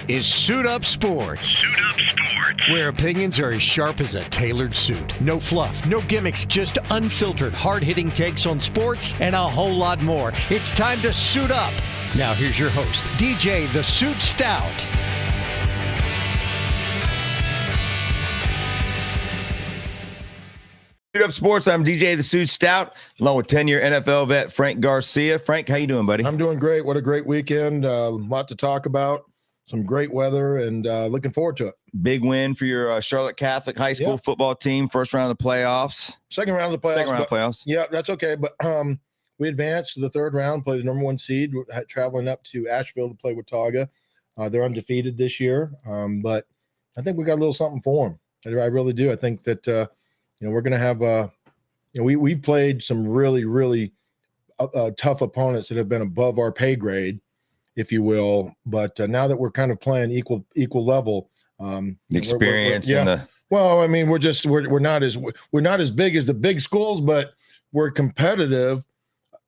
is Suit Up Sports. Suit Up Sports. Where opinions are as sharp as a tailored suit. No fluff, no gimmicks, just unfiltered, hard-hitting takes on sports and a whole lot more. It's time to suit up. Now here's your host, DJ the Suit Stout. Suit Up Sports. I'm DJ the Suit Stout, along with 10-year NFL vet Frank Garcia. Frank, how you doing, buddy? I'm doing great. What a great weekend. A lot to talk about. Some great weather, and looking forward to it. Big win for your Charlotte Catholic High School football team. First round of the playoffs. Second round of the playoffs. Yeah, that's okay. But we advanced to the third round, play the number one seed, traveling up to Asheville to play with Watauga. They're undefeated this year, but I think we got a little something for them. I really do. I think that we're going to have we played some really, really tough opponents that have been above our pay grade, if you will. But now that we're kind of playing equal level, the experience well, I mean, we're not as big as the big schools, but we're competitive,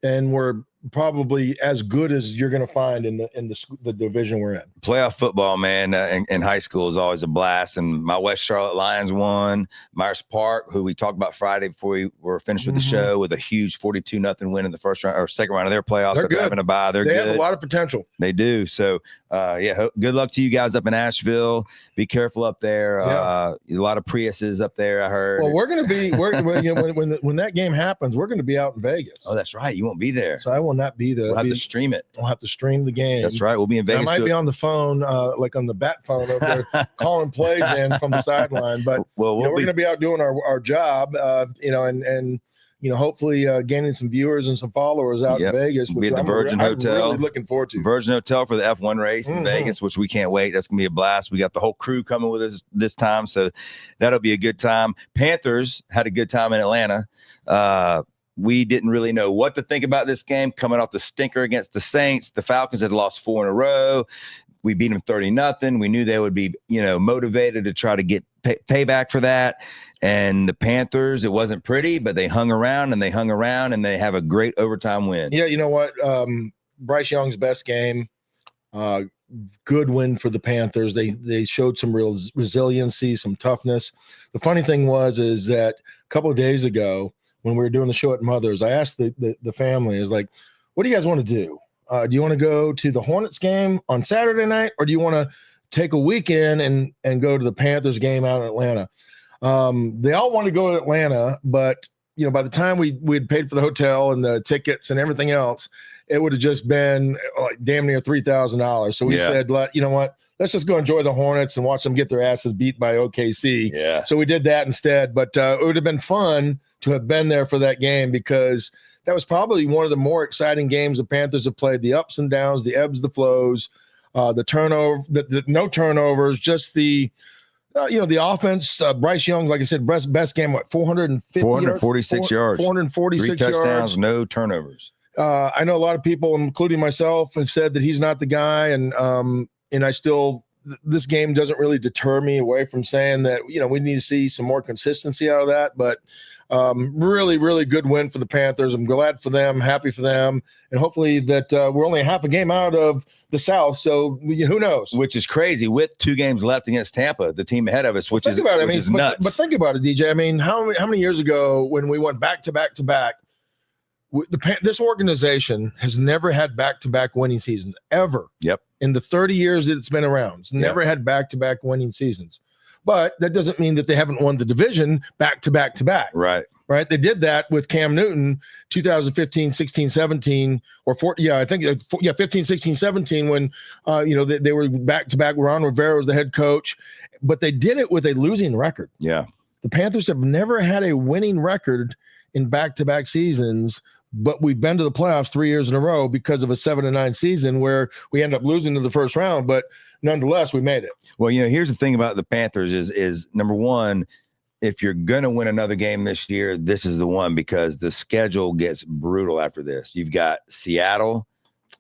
and we're probably as good as you're going to find in the division we're in. Playoff football, man, in high school is always a blast. And my West Charlotte Lions won. Myers Park, who we talked about Friday before we were finished with the show, with a huge 42-0 win in the first round or second round of their playoffs. They're good. Having a bye. They have a lot of potential. They do. So, good luck to you guys up in Asheville. Be careful up there. A lot of Priuses up there, I heard. Well, we're going to be when that game happens, we're going to be out in Vegas. Oh, that's right. You won't be there. So I will not be there. We'll have to stream it. We'll have to stream the game. That's right. We'll be in Vegas. I might be on the phone, like on the bat phone over there, calling plays in from the sideline. But we're going to be out doing our job, and hopefully gaining some viewers and some followers out in Vegas. We'll be at the Virgin Hotel. I'm really looking forward to Virgin Hotel for the F1 race in Vegas, which we can't wait. That's going to be a blast. We got the whole crew coming with us this time, so that'll be a good time. Panthers had a good time in Atlanta. We didn't really know what to think about this game coming off the stinker against the Saints. The Falcons had lost 4 in a row. We beat them 30-0. We knew they would be, motivated to try to get payback for that. And the Panthers, it wasn't pretty, but they hung around and they have a great overtime win. Yeah, you know what? Bryce Young's best game. Good win for the Panthers. They showed some real resiliency, some toughness. The funny thing is that a couple of days ago, when we were doing the show at Mother's, I asked the family, is like, what do you guys want to do? Do you want to go to the Hornets game on Saturday night, or do you want to take a weekend and go to the Panthers game out in Atlanta? They all want to go to Atlanta, but by the time we'd paid for the hotel and the tickets and everything else, it would have just been like damn near $3,000. So we said, you know what? Let's just go enjoy the Hornets and watch them get their asses beat by OKC. Yeah. So we did that instead. But it would have been fun to have been there for that game, because that was probably one of the more exciting games the Panthers have played. The ups and downs, the ebbs, the flows, the turnover, the no turnovers, just the offense. Bryce Young, like I said, best game, 446 yards, 446 3 touchdowns, yards, no turnovers. I know a lot of people, including myself, have said that he's not the guy, and I still, this game doesn't really deter me away from saying that we need to see some more consistency out of that. But really, really good win for the Panthers. I'm glad for them, happy for them, and hopefully that we're only half a game out of the South. So who knows? Which is crazy with 2 games left against Tampa, the team ahead of us, which is nuts. But think about it, DJ. I mean, how many years ago when we went back to back to back? This organization has never had back-to-back winning seasons ever. Yep. In the 30 years that it's been around, it's never had back-to-back winning seasons. But that doesn't mean that they haven't won the division back-to-back-to-back. Right. They did that with Cam Newton, 2015, 16, 17, or 15, 16, 17, when they were back-to-back. Ron Rivera was the head coach, but they did it with a losing record. Yeah. The Panthers have never had a winning record in back-to-back seasons. But we've been to the playoffs 3 years in a row because of a 7-9 season where we end up losing to the first round. But nonetheless, we made it. Well, here's the thing about the Panthers is number one, if you're going to win another game this year, this is the one, because the schedule gets brutal after this. You've got Seattle,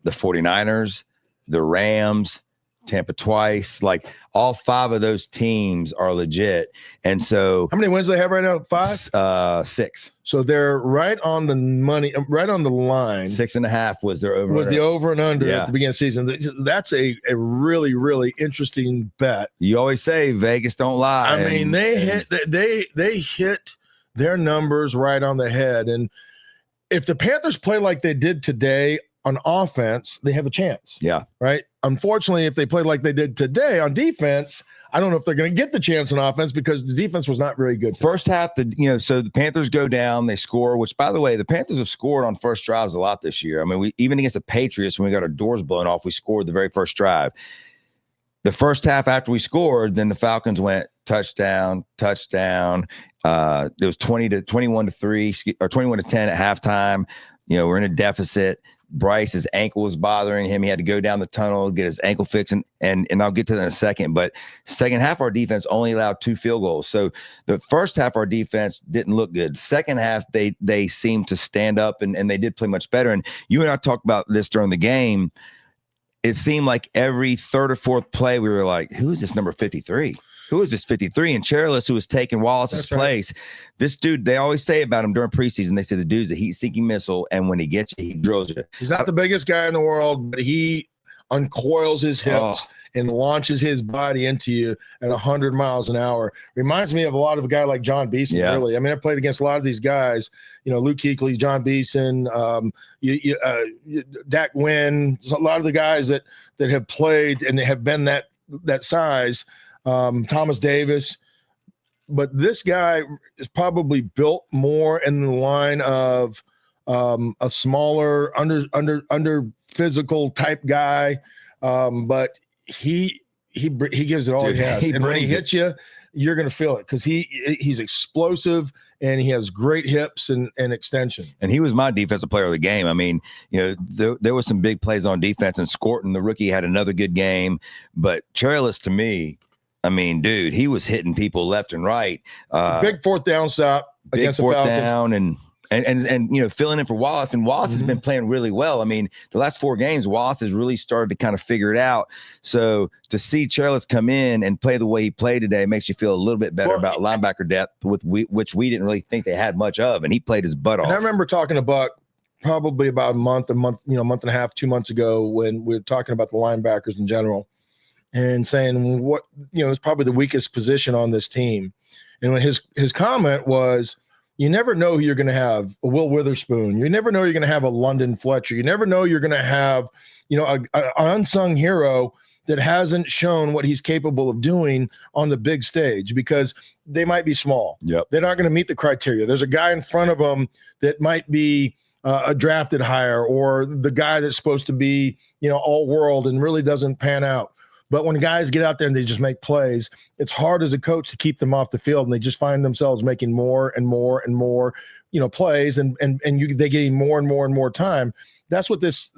the 49ers, the Rams, Tampa twice. Like all 5 of those teams are legit. And so how many wins do they have right now? 5? 6. So they're right on the money, right on the line. 6.5 was their over. Was the over and under Yeah. at the beginning of the season. That's a really, really interesting bet. You always say Vegas don't lie. I mean, they hit their numbers right on the head. And if the Panthers play like they did today on offense, they have a chance. Yeah. Right. Unfortunately, if they play like they did today on defense, I don't know if they're going to get the chance on offense because the defense was not very good. First half, so the Panthers go down, they score, which, by the way, the Panthers have scored on first drives a lot this year. I mean, even against the Patriots, when we got our doors blown off, we scored the very first drive. The first half after we scored, then the Falcons went touchdown. It was 21-3 or 21-10 at halftime. We're in a deficit. Bryce's ankle was bothering him. He had to go down the tunnel, get his ankle fixed, and I'll get to that in a second. But second half, our defense only allowed 2 field goals. So the first half, our defense didn't look good. Second half, they seemed to stand up and they did play much better. And you and I talked about this during the game. It seemed like every third or fourth play, we were like, who is this number 53? Who is this 53? And Chairless, who was taking Wallace's place. This dude, they always say about him during preseason, they say the dude's a heat-seeking missile, and when he gets you, he drills you. He's not the biggest guy in the world, but he uncoils his hips and launches his body into you at 100 miles an hour. Reminds me of a lot of a guy like John Beeson, really. I mean, I played against a lot of these guys, Luke Kuechly, John Beeson, Dak Wynn, a lot of the guys that have played and have been that size. Thomas Davis, but this guy is probably built more in the line of a smaller, under physical type guy, but he gives it all he has. And when he hits you, you're going to feel it because he's explosive and he has great hips and extension. And he was my defensive player of the game. I mean, there was some big plays on defense, and Scorton, the rookie, had another good game, but Chairless, to me, I mean, dude, he was hitting people left and right. Big fourth down stop against the Falcons. Down and filling in for Wallace. And Wallace has been playing really well. I mean, the last 4 games, Wallace has really started to kind of figure it out. So to see Chairless come in and play the way he played today makes you feel a little bit better about linebacker depth, which we didn't really think they had much of. And he played his butt off. And I remember talking to Buck probably about a month and a half, 2 months ago when we were talking about the linebackers in general. And saying it's probably the weakest position on this team. And when his comment was, you never know who you're going to have, a Will Witherspoon. You never know you're going to have a London Fletcher. You never know you're going to have, an unsung hero that hasn't shown what he's capable of doing on the big stage because they might be small. Yep. They're not going to meet the criteria. There's a guy in front of them that might be a drafted hire or the guy that's supposed to be, all world and really doesn't pan out. But when guys get out there and they just make plays, it's hard as a coach to keep them off the field, and they just find themselves making more and more and more, plays, and they getting more and more and more time. That's what he's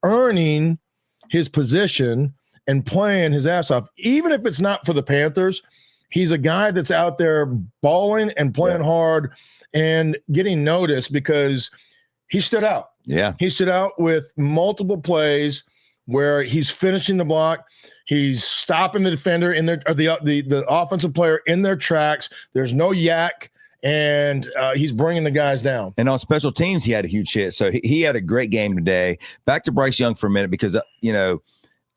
earning his position and playing his ass off, even if it's not for the Panthers. He's a guy that's out there balling and playing hard and getting noticed because he stood out. Yeah, he stood out with multiple plays where he's finishing the block, he's stopping the defender in their, or the offensive player in their tracks. There's no yak, and he's bringing the guys down. And on special teams, he had a huge hit. So he had a great game today. Back to Bryce Young for a minute because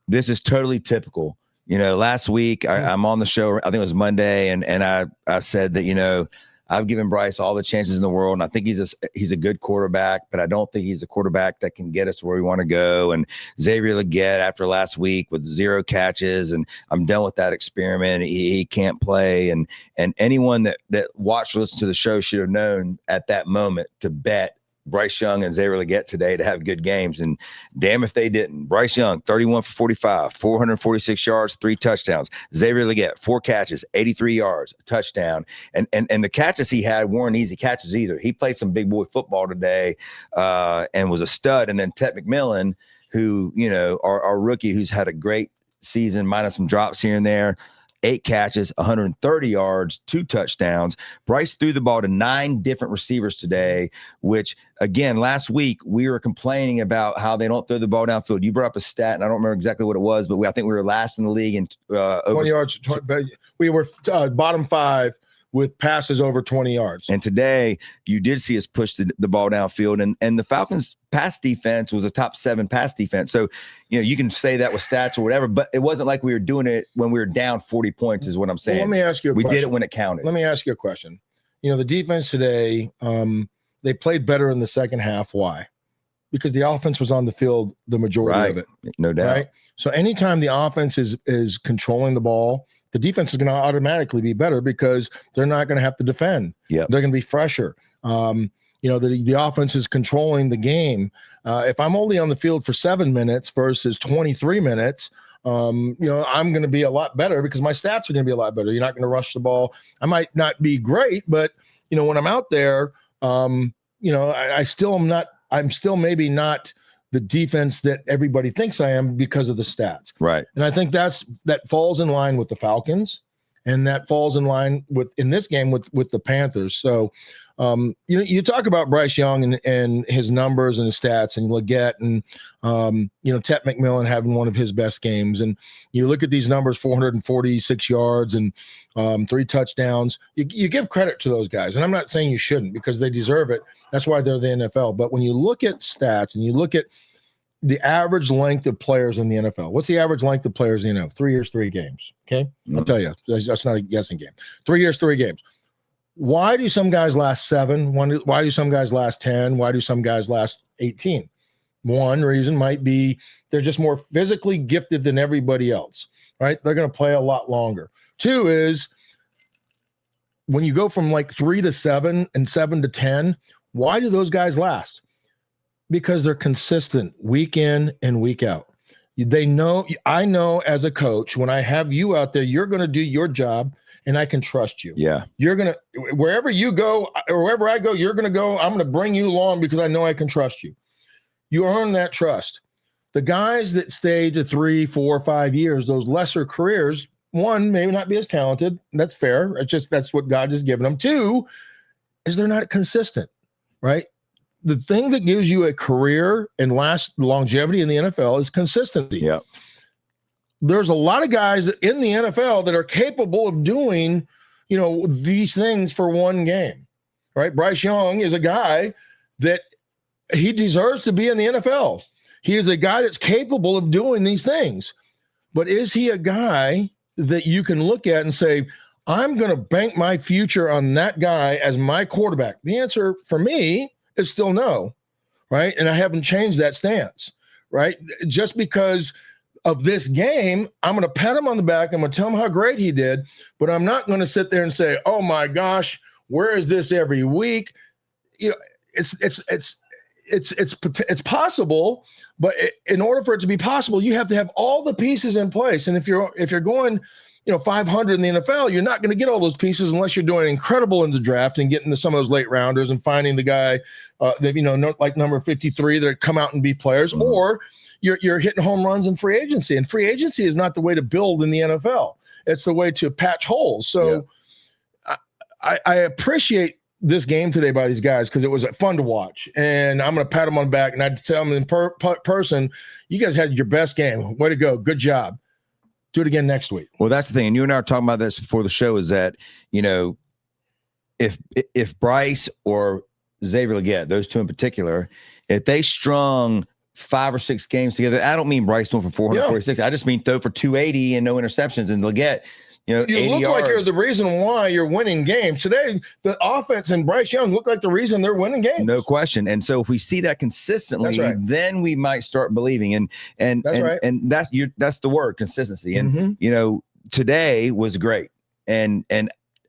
this is totally typical. Last week I'm on the show. I think it was Monday, and I said that I've given Bryce all the chances in the world, and I think he's a good quarterback, but I don't think he's a quarterback that can get us to where we want to go. And Xavier Legette, after last week with 0 catches, and I'm done with that experiment. He can't play, and anyone that watched or listened to the show should have known at that moment to bet Bryce Young and Xavier Legette today to have good games, and damn if they didn't. Bryce Young, 31 for 45, 446 yards, 3 touchdowns. Xavier Legette, 4 catches, 83 yards, a touchdown. And the catches he had weren't easy catches either. He played some big boy football today and was a stud. And then Ted McMillan, who, our rookie, who's had a great season, minus some drops here and there. 8 catches, 130 yards, 2 touchdowns. Bryce threw the ball to 9 different receivers today, which, again, last week we were complaining about how they don't throw the ball downfield. You brought up a stat, and I don't remember exactly what it was, but I think we were last in the league in 20 yards. We were bottom 5 with passes over 20 yards. And today you did see us push the ball downfield, and the Falcons pass defense was a top 7 pass defense. So, you can say that with stats or whatever, but it wasn't like we were doing it when we were down 40 points is what I'm saying. Well, let me ask you a question. We did it when it counted. Let me ask you a question. The defense today, they played better in the second half. Why? Because the offense was on the field the majority of it. No doubt. Right? So anytime the offense is controlling the ball, the defense is going to automatically be better because they're not going to have to defend. Yeah, they're going to be fresher. The offense is controlling the game. If I'm only on the field for 7 minutes versus 23 minutes, I'm going to be a lot better because my stats are going to be a lot better. You're not going to rush the ball. I might not be great, but when I'm out there, I still am not. I'm still maybe not the defense that everybody thinks I am because of the stats. Right. And I think that falls in line with the Falcons, and that falls in line in this game with the Panthers. So, you talk about Bryce Young and his numbers and his stats, and Leggett and, Tet McMillan having one of his best games. And you look at these numbers, 446 yards and 3 touchdowns. You give credit to those guys. And I'm not saying you shouldn't because they deserve it. That's why they're the NFL. But when you look at stats and you look at the average length of players in the NFL, what's the average length of players in the NFL? 3 years, 3 games. Okay. I'll tell you, that's not a guessing game. 3 years, 3 games. Why do some guys last 7? Why do some guys last 10? Why do some guys last 18? One reason might be they're just more physically gifted than everybody else, right? They're going to play a lot longer. 2 is when you go from like 3 to 7 and 7 to 10, why do those guys last? Because they're consistent week in and week out. They know, I know as a coach, when I have you out there, you're going to do your job and I can trust you. Yeah. You're going to, wherever you go or wherever I go, you're going to go. I'm going to bring you along because I know I can trust you. You earn that trust. The guys that stay to 3, 4, 5 years, those lesser careers, one, maybe not be as talented. That's fair. That's what God has given them. 2 is they're not consistent, right? The thing that gives you a career and longevity in the NFL is consistency. Yeah. There's a lot of guys in the NFL that are capable of doing, these things for one game, right? Bryce Young is a guy that he deserves to be in the NFL. He is a guy that's capable of doing these things. But is he a guy that you can look at and say, I'm going to bank my future on that guy as my quarterback? The answer for me is still no, right? And I haven't changed that stance, right? Just because of this game, I'm going to pat him on the back. I'm going to tell him how great he did, but I'm not going to sit there and say, oh my gosh, where is this every week? It's possible, but in order for it to be possible, you have to have all the pieces in place. And if you're going, 500 in the NFL, you're not going to get all those pieces unless you're doing incredible in the draft and getting to some of those late rounders and finding the guy that like number 53 that come out and be players, or you're hitting home runs in free agency. And free agency is not the way to build in the NFL. It's the way to patch holes. So I appreciate this game today by these guys because it was fun to watch, and I'm going to pat them on the back and I'd tell them in person, you guys had your best game. Way to go. Good job. Do it again next week. Well, that's the thing. And you and I were talking about this before the show is that, if Bryce or Xavier Leggett, those two in particular, if they strung 5 or 6 games together, I don't mean Bryce throwing for 446. Yeah. I just mean throw for 280 and no interceptions, and Leggett, you look yards. Like you're the reason why you're winning games. Today, the offense and Bryce Young look like the reason they're winning games. No question. And so if we see that consistently, then we might start believing. And that's the word, consistency. And today was great. And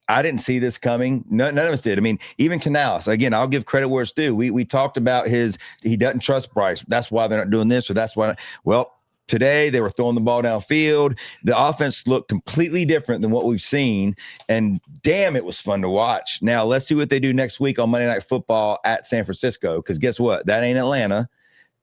I didn't see this coming. None of us did. I mean, even Canales, again, I'll give credit where it's due. We talked about he doesn't trust Bryce. That's why they're not doing this, or that's why. Well, today they were throwing the ball downfield. The offense looked completely different than what we've seen. And damn, it was fun to watch. Now let's see what they do next week on Monday Night Football at San Francisco. Because guess what? That ain't Atlanta.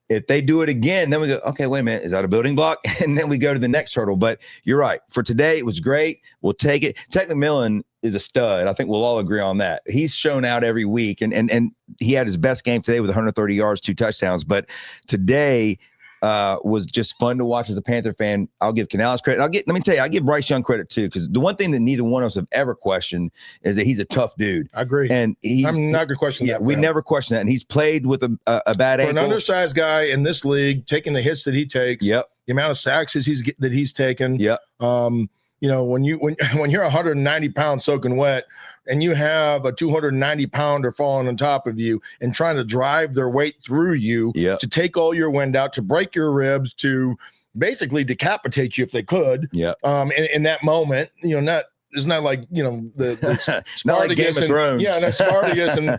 If they do it again, then we go, okay, wait a minute, is that a building block? And then we go to the next hurdle. But you're right. For today, it was great. We'll take it. Tech McMillan is a stud. I think we'll all agree on that. He's shown out every week, and he had his best game today with 130 yards, 2 touchdowns. But today was just fun to watch as a Panther fan. I'll give Canales credit. Let me tell you, I give Bryce Young credit too, because the one thing that neither one of us have ever questioned is that he's a tough dude. I agree. And I'm not going to question that. We never question that. And he's played with a bad ankle. For an undersized guy in this league, taking the hits that he takes, the amount of sacks that he's taken. When you're 190 pounds soaking wet and you have a 290 pounder falling on top of you and trying to drive their weight through you to take all your wind out, to break your ribs, to basically decapitate you if they could. In that moment, it's not like, the Spartacus like Game of Thrones. Not Spartacus and,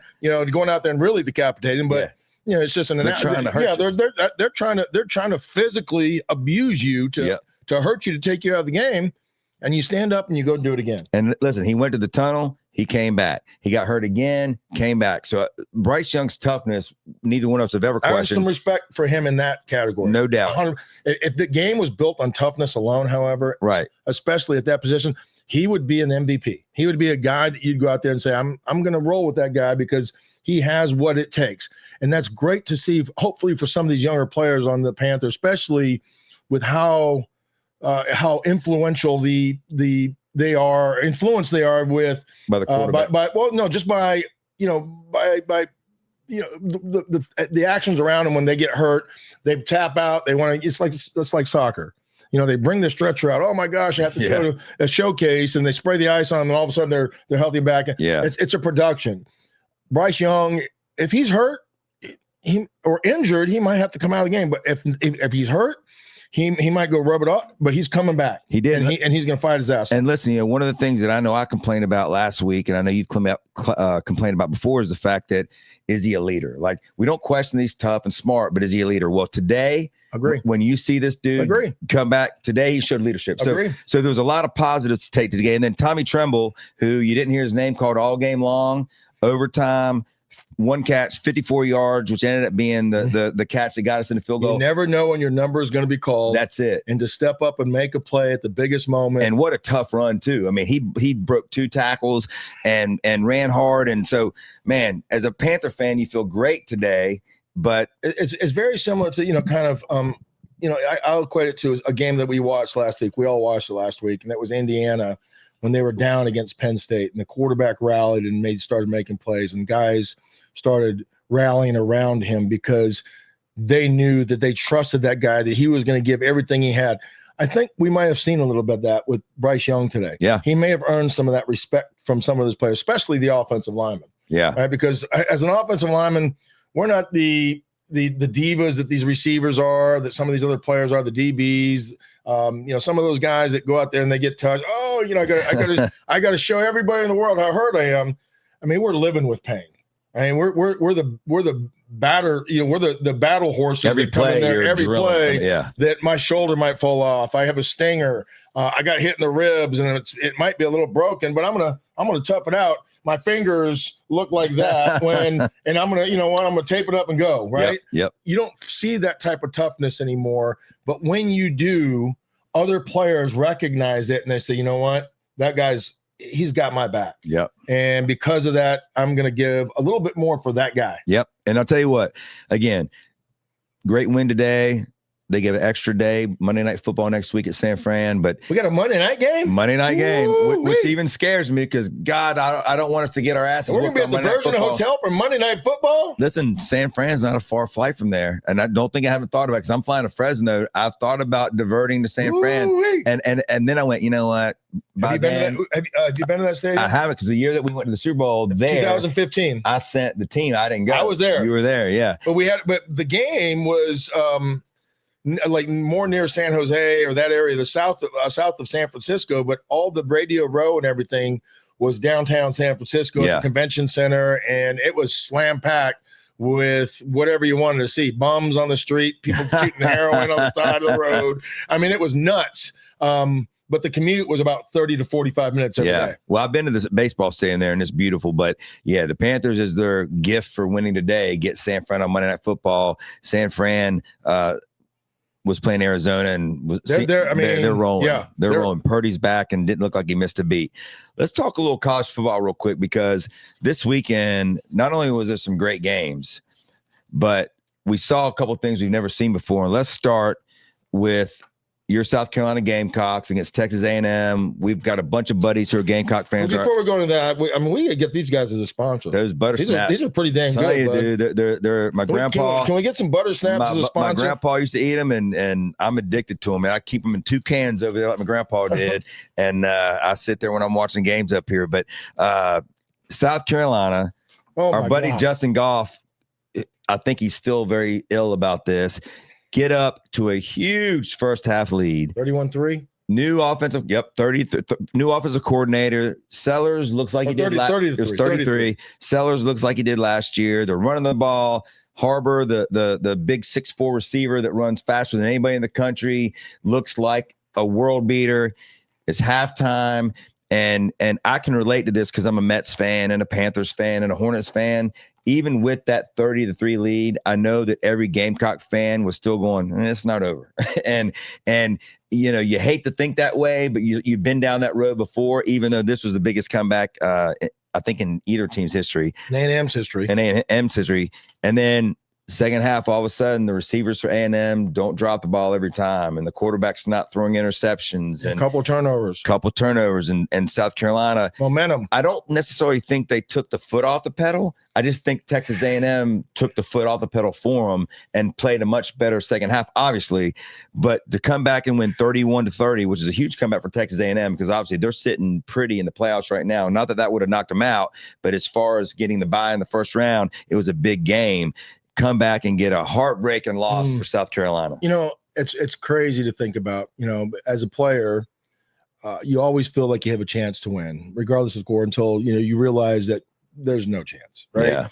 going out there and really decapitating, but it's just an analogy. They're trying to physically abuse you to hurt you, to take you out of the game. And you stand up and you go do it again. And listen, he went to the tunnel. He came back. He got hurt again, came back. So Bryce Young's toughness, neither one of us have ever questioned. I have some respect for him in that category. No doubt. If the game was built on toughness alone, however, especially at that position, he would be an MVP. He would be a guy that you'd go out there and say, I'm going to roll with that guy because he has what it takes. And that's great to see, hopefully, for some of these younger players on the Panthers, especially with how influential they are with by the quarterback. The actions around them when they get hurt, they tap out. They want to. It's like soccer. They bring the stretcher out. Oh my gosh, I have to go to a showcase, and they spray the ice on them, and all of a sudden they're healthy back. It's a production. Bryce Young, if he's hurt or injured, he might have to come out of the game. But if he's hurt, he might go rub it off, but he's coming back. He did, and he's going to fight his ass off. And listen, one of the things that I know I complained about last week, and I know you've complained about before, is the fact that, is he a leader? Like, we don't question he's tough and smart, but is he a leader? Well, today, agree. When you see this dude come back today, he showed leadership. So there was a lot of positives to take to the game. And then Tommy Tremble, who you didn't hear his name called all game long, overtime. One catch, 54 yards, which ended up being the catch that got us in the field goal. You never know when your number is going to be called. That's it. And to step up and make a play at the biggest moment. And what a tough run, too. I mean, he broke 2 tackles and ran hard. And so, man, as a Panther fan, you feel great today. But it's very similar to, I'll equate it to a game that we watched last week. We all watched it last week, and that was Indiana when they were down against Penn State. And the quarterback rallied and started making plays. And guys started rallying around him because they knew that they trusted that guy, that he was going to give everything he had. I think we might have seen a little bit of that with Bryce Young today. Yeah. He may have earned some of that respect from some of those players, especially the offensive linemen. Yeah. Right? Because as an offensive lineman, we're not the divas that these receivers are, that some of these other players are, the DBs. Some of those guys that go out there and they get touched. Oh, I got to show everybody in the world how hurt I am. I mean, we're living with pain. I mean, we're the batter, we're the battle horses. Every play that my shoulder might fall off. I have a stinger. I got hit in the ribs, and it might be a little broken, but I'm gonna tough it out. My fingers look like that and I'm gonna tape it up and go. Right. Yep. You don't see that type of toughness anymore, but when you do, other players recognize it and they say, you know what, he's got my back. Yep. And because of that, I'm going to give a little bit more for that guy. Yep. And I'll tell you what, again, great win today. They get an extra day, Monday Night Football next week at San Fran. But we got a Monday night game? Which even scares me because, God, I don't want us to get our asses We're going to be at the Virgin Hotel for Monday Night Football? Listen, San Fran's not a far flight from there. And I don't think I haven't thought about it because I'm flying to Fresno. I've thought about diverting to San Fran. And then I went, you know what? Have you been to that stadium? I haven't, because the year that we went to the Super Bowl there, 2015, I sent the team. I didn't go. I was there. You were there, yeah. But the game was like more near San Jose or that area, the south of San Francisco. But all the Radio Row and everything was downtown San Francisco at the convention center, and it was slam packed with whatever you wanted to see. Bums on the street, people shooting heroin on the side of the road. I mean, it was nuts. but the commute was about 30 to 45 minutes every day. Well, I've been to this baseball stadium there, and it's beautiful. But, yeah, the Panthers is their gift for winning today. Get San Fran on Monday Night Football. San Fran was playing Arizona, and they're rolling. Yeah, they're rolling. Purdy's back and didn't look like he missed a beat. Let's talk a little college football real quick, because this weekend, not only was there some great games, but we saw a couple of things we've never seen before. And let's start with your South Carolina Gamecocks against Texas A&M. We've got a bunch of buddies who are Gamecock fans. Well, before we go into that, we could get these guys as a sponsor. Those butter snaps. These are pretty dang good. Dude, they're my grandpa. Can we get some butter snaps as a sponsor? My grandpa used to eat them, and I'm addicted to them. And I keep them in 2 cans over there like my grandpa did. And I sit there when I'm watching games up here. But South Carolina, our buddy Justin Goff, I think he's still very ill about this. Get up to a huge first half lead. 31-3. New offensive, 30. New offensive coordinator. Sellers looks like he did last year. It was 33. Sellers looks like he did last year. They're running the ball. Harbor, the big 6'4" receiver that runs faster than anybody in the country, looks like a world beater. It's halftime. And I can relate to this because I'm a Mets fan and a Panthers fan and a Hornets fan. Even with that 30-3 lead, I know that every Gamecock fan was still going, it's not over. and you hate to think that way, but you've been down that road before, even though this was the biggest comeback, I think, in either team's history. A&M's history. And then second half, all of a sudden, the receivers for A&M don't drop the ball every time, and the quarterback's not throwing interceptions. And a couple turnovers. And South Carolina. Momentum. I don't necessarily think they took the foot off the pedal. I just think Texas A&M took the foot off the pedal for them and played a much better second half, obviously. But to come back and win 31-30, which is a huge comeback for Texas A&M, because obviously they're sitting pretty in the playoffs right now. Not that would have knocked them out, but as far as getting the bye in the first round, it was a big game. Come back and get a heartbreaking loss for South Carolina. It's crazy to think about. As a player, you always feel like you have a chance to win, regardless of score, until you realize that there's no chance, right? Yeah.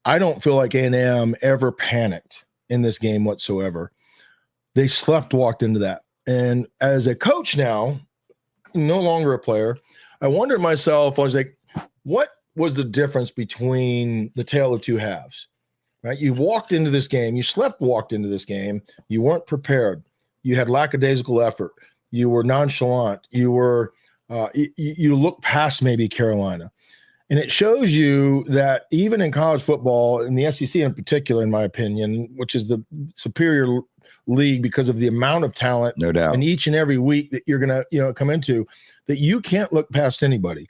I don't feel like A&M ever panicked in this game whatsoever. They walked into that. And as a coach now, no longer a player, I wondered myself, I was like, what was the difference between the tale of two halves? Right? You walked into this game, walked into this game, you weren't prepared. You had lackadaisical effort. You were nonchalant. You were, you looked past maybe Carolina. And it shows you that even in college football, in the SEC in particular, in my opinion, which is the superior league because of the amount of talent, no doubt, and each and every week that you're going to, come into, that you can't look past anybody.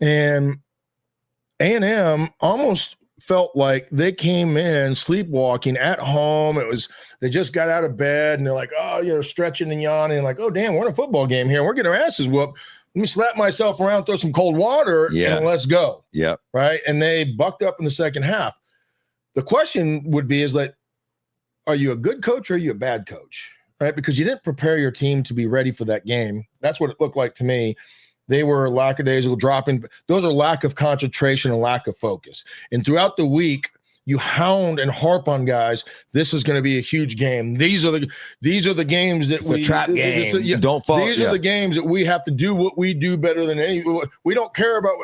And A&M almost felt like they came in sleepwalking at home. They just got out of bed and they're like, stretching and yawning, and like, oh, damn, we're in a football game here. We're getting our asses whooped. Let me slap myself around, throw some cold water, and let's go. Yeah. Right. And they bucked up in the second half. The question would be, are you a good coach or are you a bad coach? Right. Because you didn't prepare your team to be ready for that game. That's what it looked like to me. They were lackadaisical, dropping. Those are lack of concentration and lack of focus. And throughout the week, you hound and harp on guys. This is going to be a huge game. These are the games that it's a trap game. Don't fall. These are the games that we have to do what we do better than any. We don't care about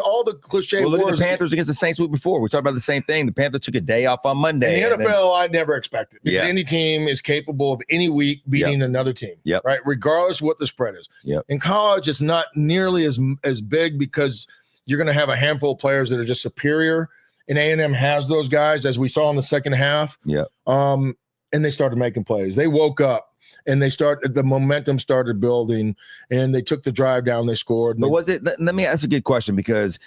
all the cliche. Well, look at the Panthers against the Saints week before. We talked about the same thing. The Panthers took a day off on Monday. In the NFL, I never expected. Because any team is capable of any week beating another team. Right, regardless of what the spread is. In college, it's not nearly as big because you're going to have a handful of players that are just superior. And A&M has those guys, as we saw in the second half. And they started making plays. They woke up and the momentum started building, and they took the drive down. They scored. But let me ask a good question, because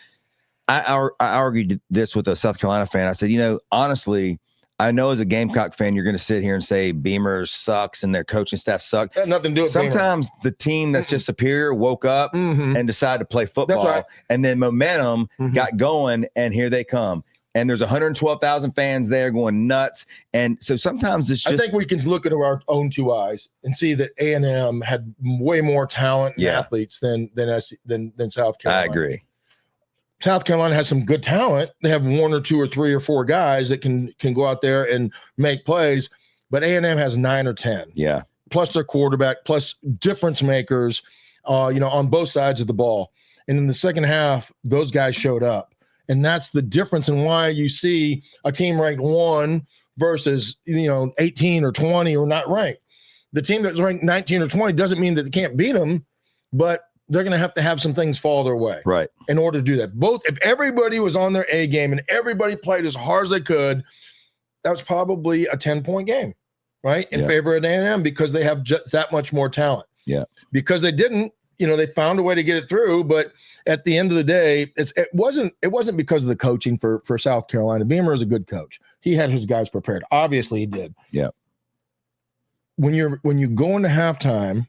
I argued this with a South Carolina fan. I said, honestly, I know as a Gamecock fan, you're going to sit here and say Beamer sucks and their coaching staff sucks. That had nothing to do with Sometimes the team that's just superior woke up and decided to play football. That's right. And then momentum got going, and here they come. And there's 112,000 fans there going nuts. And so sometimes it's just. I think we can look at our own two eyes and see that A&M had way more talent and athletes than South Carolina. I agree. South Carolina has some good talent. They have one or two or three or four guys that can go out there and make plays, but A&M has 9 or 10. Yeah. plus their quarterback, plus difference makers, on both sides of the ball. And in the second half, those guys showed up. And that's the difference in why you see a team ranked 1 versus, 18 or 20 or not ranked. The team that's ranked 19 or 20 doesn't mean that they can't beat them, but they're going to have some things fall their way. Right. In order to do that. If everybody was on their A game and everybody played as hard as they could, that was probably a 10-point game, right? In favor of A&M because they have just that much more talent. Yeah. Because they didn't, they found a way to get it through, but at the end of the day, it wasn't because of the coaching for South Carolina. Beamer is a good coach. He had his guys prepared. Obviously, he did. Yeah. When you go into halftime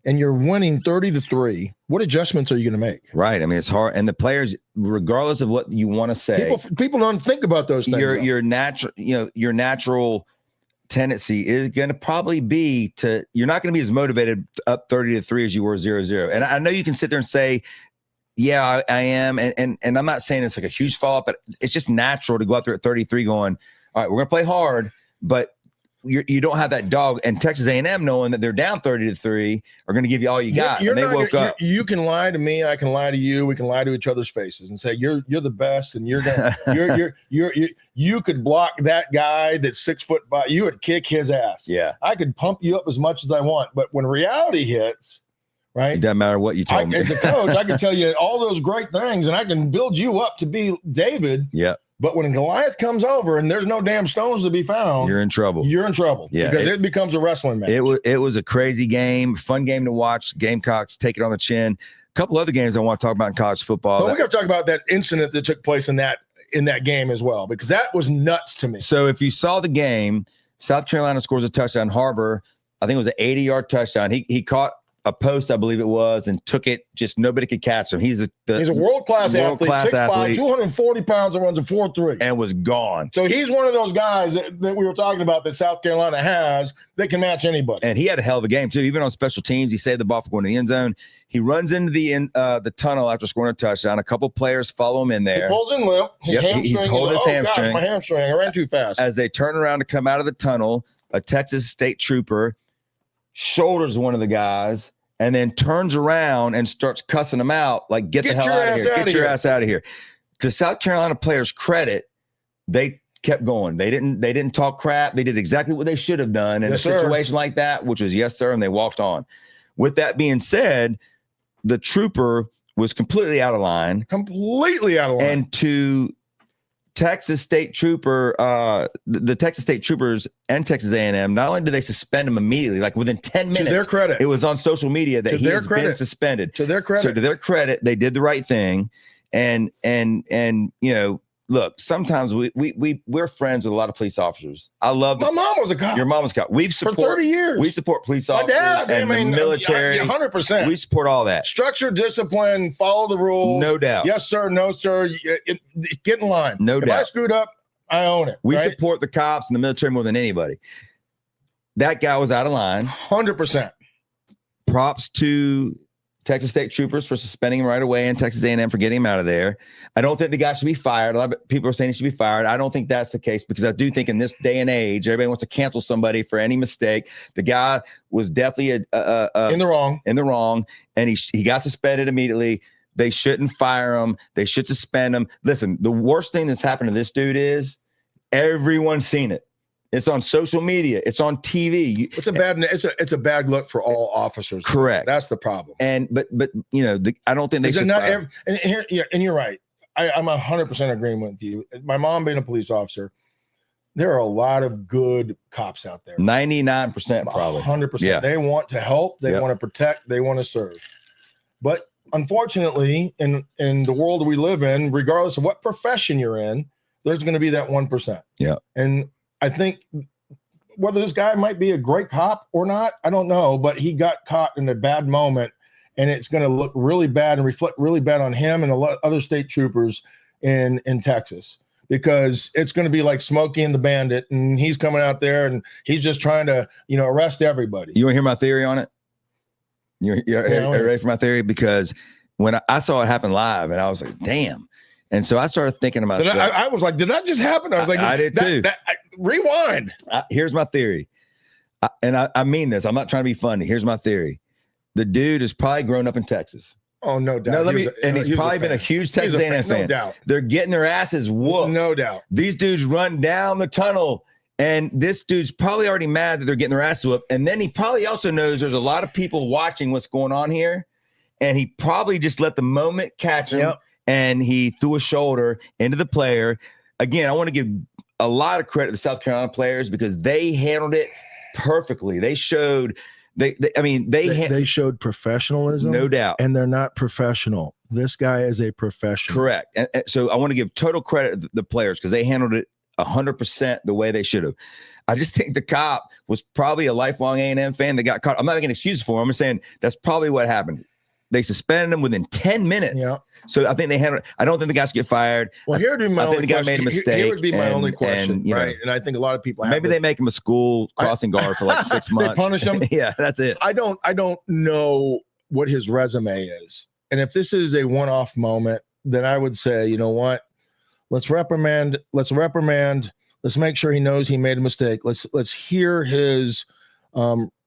and you're winning 30-3, what adjustments are you going to make? Right. I mean, it's hard, and the players, regardless of what you want to say, people don't think about those things. Your natural tendency is going to probably be you're not going to be as motivated up 30-3 as you were 0-0. And I know you can sit there and say, yeah, I am. And I'm not saying it's like a huge fall, but it's just natural to go out there at 33 going, all right, we're going to play hard, but you don't have that dog. And Texas A&M, knowing that they're down 30-3, are going to give you all you got. And they woke up. You can lie to me. I can lie to you. We can lie to each other's faces and say you're the best, and you're gonna you could block that guy that's 6'5". You would kick his ass. Yeah, I could pump you up as much as I want, but when reality hits, right? It doesn't matter what you told me. As a coach, I can tell you all those great things, and I can build you up to be David. Yeah. But when Goliath comes over and there's no damn stones to be found, you're in trouble. Yeah, because it becomes a wrestling match. It was a crazy game, fun game to watch. Gamecocks take it on the chin. A couple other games I want to talk about in college football. But we got to talk about that incident that took place in that game as well, because that was nuts to me. So if you saw the game, South Carolina scores a touchdown. Harbor, I think it was an 80-yard touchdown. He caught a post, I believe it was, and took it. Just nobody could catch him. He's a world-class athlete, 6'5", 240 pounds, and runs a 4.3. And was gone. So he's one of those guys that we were talking about that South Carolina has that can match anybody. And he had a hell of a game, too. Even on special teams, he saved the ball from going to the end zone. He runs into the tunnel after scoring a touchdown. A couple players follow him in there. He pulls in limp. He's holding his hamstring. Gosh, my hamstring. I ran too fast. As they turn around to come out of the tunnel, a Texas state trooper shoulders one of the guys and then turns around and starts cussing him out, like, get the hell out of here. Get your ass out of here. To South Carolina players' credit, they kept going. They didn't talk crap. They did exactly what they should have done in a situation like that, which was yes, sir, and they walked on. With that being said, the trooper was completely out of line. And to Texas State Trooper, the Texas State Troopers and Texas A&M, not only did they suspend him immediately, like within 10 minutes, to their credit, it was on social media that he has been suspended. To their credit. So to their credit, they did the right thing. And look, sometimes we're friends with a lot of police officers. I love my mom was a cop. Your mom was a cop. For 30 years. We support police officers and the military. 100%. We support all that. Structure, discipline, follow the rules. No doubt. Yes, sir. No, sir. Get in line. No doubt. If I screwed up, I own it. We support the cops and the military more than anybody. That guy was out of line. 100%. Props to Texas State Troopers for suspending him right away and Texas A&M for getting him out of there. I don't think the guy should be fired. A lot of people are saying he should be fired. I don't think that's the case because I do think in this day and age, everybody wants to cancel somebody for any mistake. The guy was definitely in the wrong, and he got suspended immediately. They shouldn't fire him. They should suspend him. Listen, the worst thing that's happened to this dude is everyone's seen it. It's on social media. It's on TV. It's a bad look for all officers. Correct. That's the problem. But I don't think they should. And you're right. I'm 100% agreeing with you. My mom being a police officer, there are a lot of good cops out there. 99% probably. 100%. Yeah. They want to help. They want to protect. They want to serve. But unfortunately, in the world we live in, regardless of what profession you're in, there's going to be that 1%. Yeah. And I think whether this guy might be a great cop or not, I don't know, but he got caught in a bad moment, and it's going to look really bad and reflect really bad on him and a lot of other state troopers in Texas, because it's going to be like Smokey and the Bandit, and he's coming out there and he's just trying to, arrest everybody. You want to hear my theory on it? You're ready for my theory? Because when I saw it happen live, and I was like, damn. And so I started thinking about it. I was like, did that just happen? I was like, I did too. Rewind. Here's my theory. I mean this. I'm not trying to be funny. Here's my theory. The dude has probably grown up in Texas. Oh, no doubt. No, he's probably been a huge Texas A&M fan. No doubt. They're getting their asses whooped. No doubt. These dudes run down the tunnel, and this dude's probably already mad that they're getting their asses whooped. And then he probably also knows there's a lot of people watching what's going on here, and he probably just let the moment catch him, and he threw a shoulder into the player. Again, I want to give a lot of credit to the South Carolina players because they handled it perfectly. They showed they showed professionalism, no doubt, and they're not professional. This guy is a professional. Correct. And so I want to give total credit to the players because they handled it 100% the way they should have. I just think the cop was probably a lifelong A&M fan that got caught. I'm not making excuses for him. I'm saying that's probably what happened. They suspended him within 10 minutes. Yeah. So I think they handled it. I don't think the guys get fired. Well, here would be my only question. I think the guy made a mistake. Here would be my only question, right? And I think a lot of people maybe they make him a school crossing guard for like 6 months. They punish him. Yeah, that's it. I don't know what his resume is. And if this is a one-off moment, then I would say, you know what? Let's reprimand. Let's make sure he knows he made a mistake. Let's hear his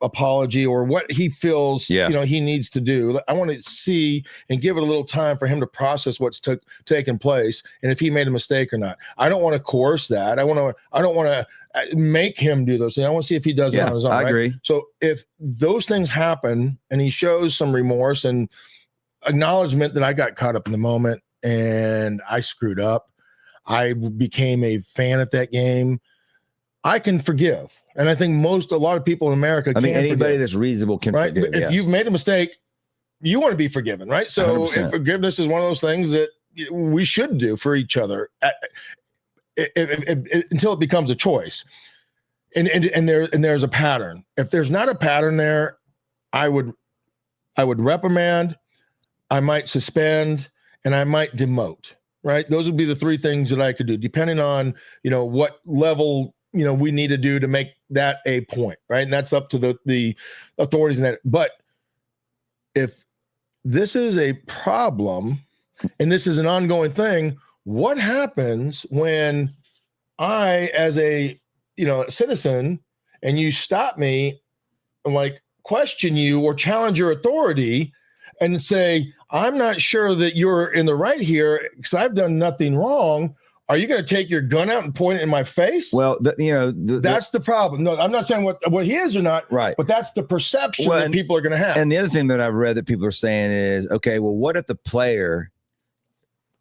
apology or what he feels he needs to do. I want to see and give it a little time for him to process what's taken place and if he made a mistake or not. I don't want to coerce that. I don't want to make him do those things. I want to see if he does it on his own. I agree. So if those things happen and he shows some remorse and acknowledgement that I got caught up in the moment and I screwed up, I became a fan at that game, I can forgive. And I think a lot of people in America can anybody forgive, that's reasonable can right? forgive. But if you've made a mistake, you want to be forgiven, right? So forgiveness is one of those things that we should do for each other until it becomes a choice. And there's a pattern. If there's not a pattern there, I would reprimand, I might suspend, and I might demote, right? Those would be the three things that I could do, depending on, what level we need to do to make that a point, right? And that's up to the authorities in that. But if this is a problem and this is an ongoing thing, what happens when I, as a citizen, and you stop me and question you or challenge your authority and say, I'm not sure that you're in the right here because I've done nothing wrong. Are you going to take your gun out and point it in my face? Well, that's the problem. No, I'm not saying what he is or not. Right. But that's the perception that people are going to have. And the other thing that I've read that people are saying is, okay, well, what if the player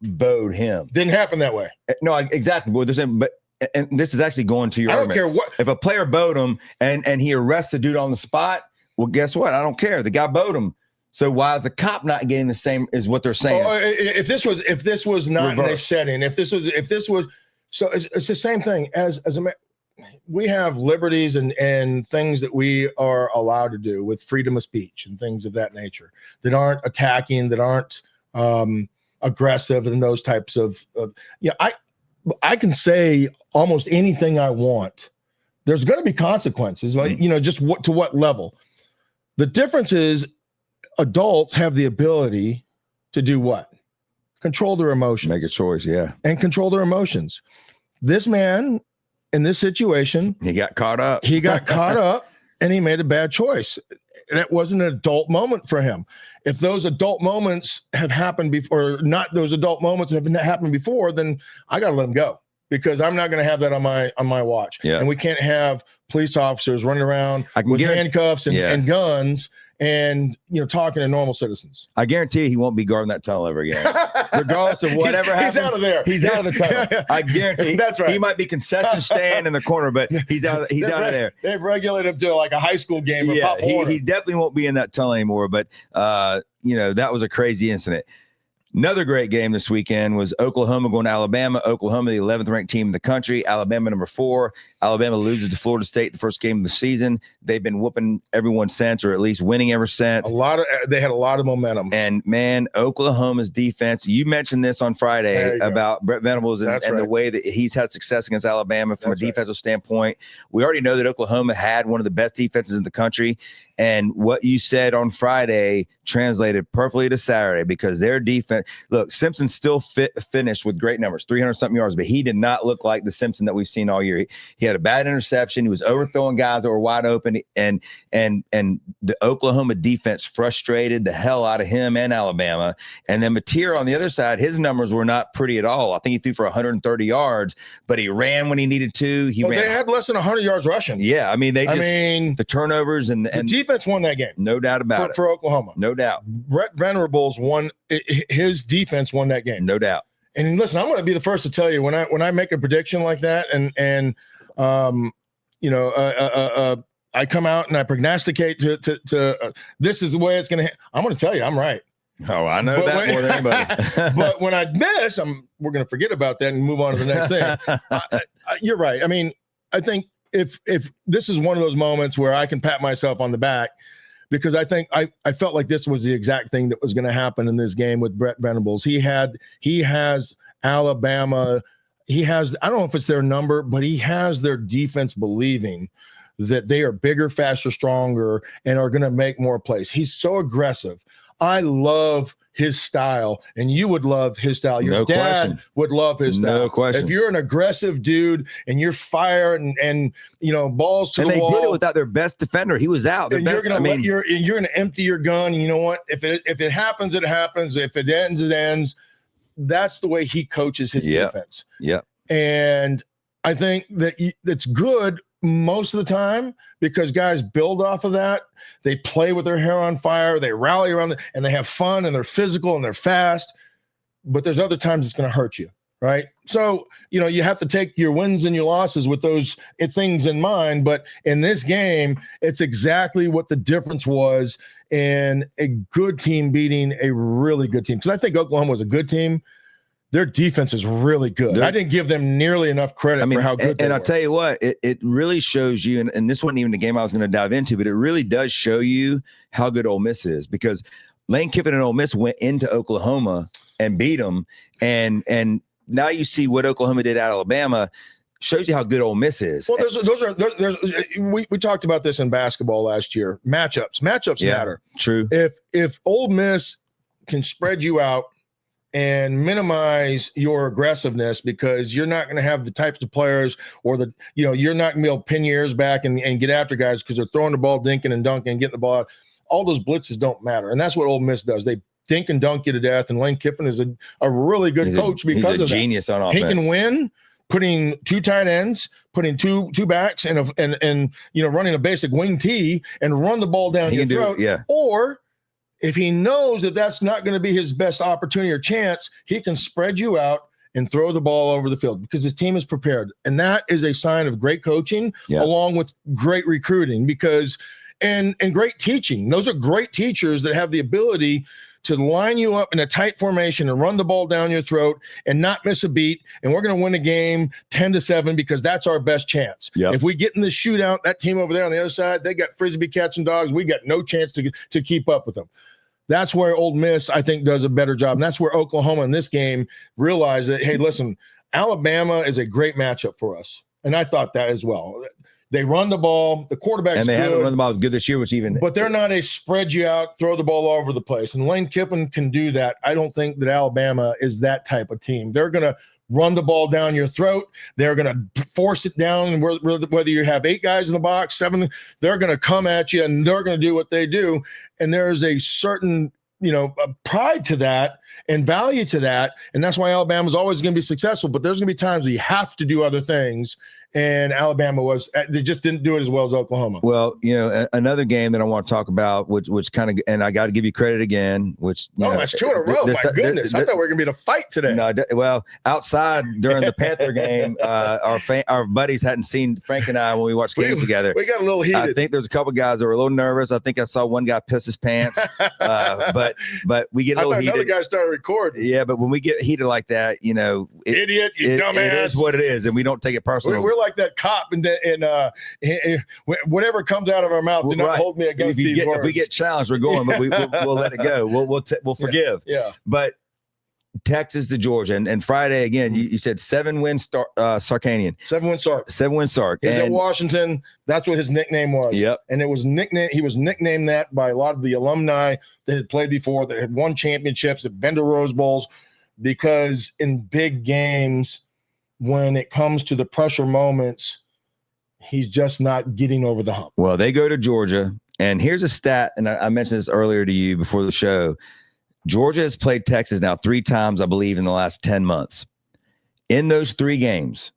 bowed him? Didn't happen that way. No, exactly. What they're saying, and this is actually going to your argument. I don't care what. If a player bowed him and he arrests the dude on the spot, well, guess what? I don't care. The guy bowed him. So why is the cop not getting the same is what they're saying? If this was not in a setting, if this was, so it's the same thing as we have liberties and things that we are allowed to do with freedom of speech and things of that nature that aren't attacking, that aren't aggressive and those types of I can say almost anything I want. There's going to be consequences, just to what level. The difference is, adults have the ability to do what? Control their emotions. Make a choice, and control their emotions. This man, in this situation, he got caught up. And he made a bad choice. That wasn't an adult moment for him. If those adult moments have happened before, or not those adult moments have happened before, then I got to let him go because I'm not going to have that on my watch. Yeah. And we can't have police officers running around with handcuffs and guns and talking to normal citizens. I guarantee he won't be guarding that tunnel ever again. Regardless of whatever happens. He's out of there. He's out of the tunnel. I guarantee. That's right. He might be concession stand in the corner, but he's out of there. They've regulated him to like a high school game. Yeah, he definitely won't be in that tunnel anymore. But that was a crazy incident. Another great game this weekend was Oklahoma going to Alabama. Oklahoma, the 11th ranked team in the country. Alabama, number 4. Alabama loses to Florida State the first game of the season. They've been whooping everyone since, or at least winning ever since. They had a lot of momentum. And man, Oklahoma's defense. You mentioned this on Friday about Brett Venables and the way that he's had success against Alabama from a defensive standpoint. We already know that Oklahoma had one of the best defenses in the country. And what you said on Friday translated perfectly to Saturday because their defense look, Simpson still finished with great numbers, 300-something yards, but he did not look like the Simpson that we've seen all year. He had a bad interception. He was overthrowing guys that were wide open, and the Oklahoma defense frustrated the hell out of him and Alabama. And then Mateer on the other side, his numbers were not pretty at all. I think he threw for 130 yards, but he ran when he needed to. They had less than 100 yards rushing. Yeah, I mean, the turnovers and the defense won that game. No doubt about it. For Oklahoma. No doubt. Brett Venables his defense won that game. No doubt. And listen, I'm going to be the first to tell you when I make a prediction like that I come out and I prognosticate to this is the way it's going to. I'm going to tell you, I'm right. Oh, I know that more than anybody. But when I miss, we're going to forget about that and move on to the next thing. You're right. I mean, I think if this is one of those moments where I can pat myself on the back, because I think I felt like this was the exact thing that was going to happen in this game with Brett Venables. He has Alabama. I don't know if it's their number, but he has their defense believing that they are bigger, faster, stronger, and are going to make more plays. He's so aggressive. I love his style, and you would love his style. Your dad would love his style. No question. If you're an aggressive dude and you're firing and balls to the wall, and they did it without their best defender. He was out. And you're going to empty your gun. And you know what? If it happens, it happens. If it ends, it ends. That's the way he coaches his defense. Yeah. And I think that that's good most of the time because guys build off of that. They play with their hair on fire. They rally around and they have fun and they're physical and they're fast. But there's other times it's going to hurt you, right? So, you have to take your wins and your losses with those things in mind. But in this game, it's exactly what the difference was in a good team beating a really good team. Because I think Oklahoma was a good team. Their defense is really good. I didn't give them nearly enough credit for how good they were. And I'll tell you what, it really shows you, and this wasn't even the game I was going to dive into, but it really does show you how good Ole Miss is because Lane Kiffin and Ole Miss went into Oklahoma and beat them. And now you see what Oklahoma did at Alabama. Shows you how good Ole Miss is. Well, we talked about this in basketball last year. Matchups matter. True. If Ole Miss can spread you out and minimize your aggressiveness because you're not going to have the types of players or you're not going to be able to pin your ears back and get after guys because they're throwing the ball, dinking and dunking and getting the ball out. All those blitzes don't matter. And that's what Ole Miss does. They dink and dunk you to death. And Lane Kiffin is a really good coach because of that. He's a genius on offense. He can win putting two tight ends, putting two backs and running a basic wing tee and run the ball down your throat. Or if he knows that that's not going to be his best opportunity or chance, he can spread you out and throw the ball over the field because his team is prepared. And that is a sign of great coaching along with great recruiting and great teaching. Those are great teachers that have the ability to line you up in a tight formation and run the ball down your throat and not miss a beat. And we're going to win a game 10-7 because that's our best chance. Yep. If we get in the shootout, that team over there on the other side, they got frisbee catching dogs. We got no chance to keep up with them. That's where Ole Miss, I think, does a better job. And that's where Oklahoma in this game realized that, hey, listen, Alabama is a great matchup for us. And I thought that as well. They run the ball. The quarterback's good. And they haven't run the ball as good this year, but they're not a spread you out, throw the ball all over the place. And Lane Kiffin can do that. I don't think that Alabama is that type of team. They're going to run the ball down your throat. They're going to force it down. Whether you have 8 guys in the box, 7, they're going to come at you and they're going to do what they do. And there's a certain pride to that and value to that. And that's why Alabama's always going to be successful. But there's going to be times where you have to do other things. And Alabama they just didn't do it as well as Oklahoma. Well, another game that I want to talk about, which kind of, and I got to give you credit again, that's 2 in a row. My goodness. I thought we were going to be in a fight today. No, well, outside during the Panther game, our buddies hadn't seen Frank and I when we watched games together. We got a little heated. I think there's a couple guys that were a little nervous. I think I saw one guy piss his pants, but we get a little heated. Another guy started recording. Yeah, but when we get heated like that, idiot, you dumbass. It is what it is, and we don't take it personal. We're like that cop, and whatever comes out of our mouth, do not hold me against these words. If we get challenged, we're going, but we'll let it go. We'll forgive. Yeah. But Texas to Georgia, and Friday again. You said 7-win Sarkanian. 7-win Sark. 7-win Sark. He's at Washington. That's what his nickname was. Yep. And it was nicknamed. He was nicknamed that by a lot of the alumni that had played before, that had won championships, that been to Rose Bowls, because in big games, when it comes to the pressure moments, he's just not getting over the hump. Well, they go to Georgia, and here's a stat, and I mentioned this earlier to you before the show. Georgia has played Texas now 3 times, I believe, in the last 10 months. In those 3 games,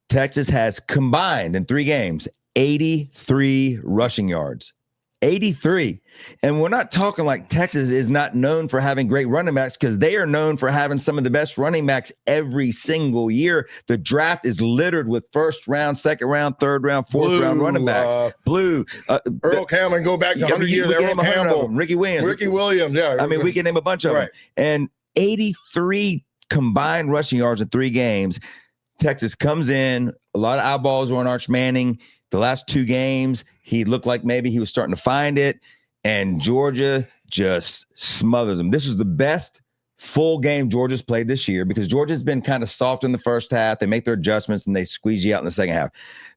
Texas has combined in 3 games 83 rushing yards. 83. And we're not talking like Texas is not known for having great running backs, because they are known for having some of the best running backs every single year. The draft is littered with first round, second round, third round, fourth round running backs. Earl Cameron, go back to 100 years. Earl Campbell, Ricky Williams. Yeah. I mean, we can name a bunch of them. And 83 combined rushing yards in 3 games. Texas comes in, a lot of eyeballs are on Arch Manning. The last 2 games, he looked like maybe he was starting to find it, and Georgia just smothers them. This was the best full game Georgia's played this year, because Georgia's been kind of soft in the first half. They make their adjustments, and they squeeze you out in the second half.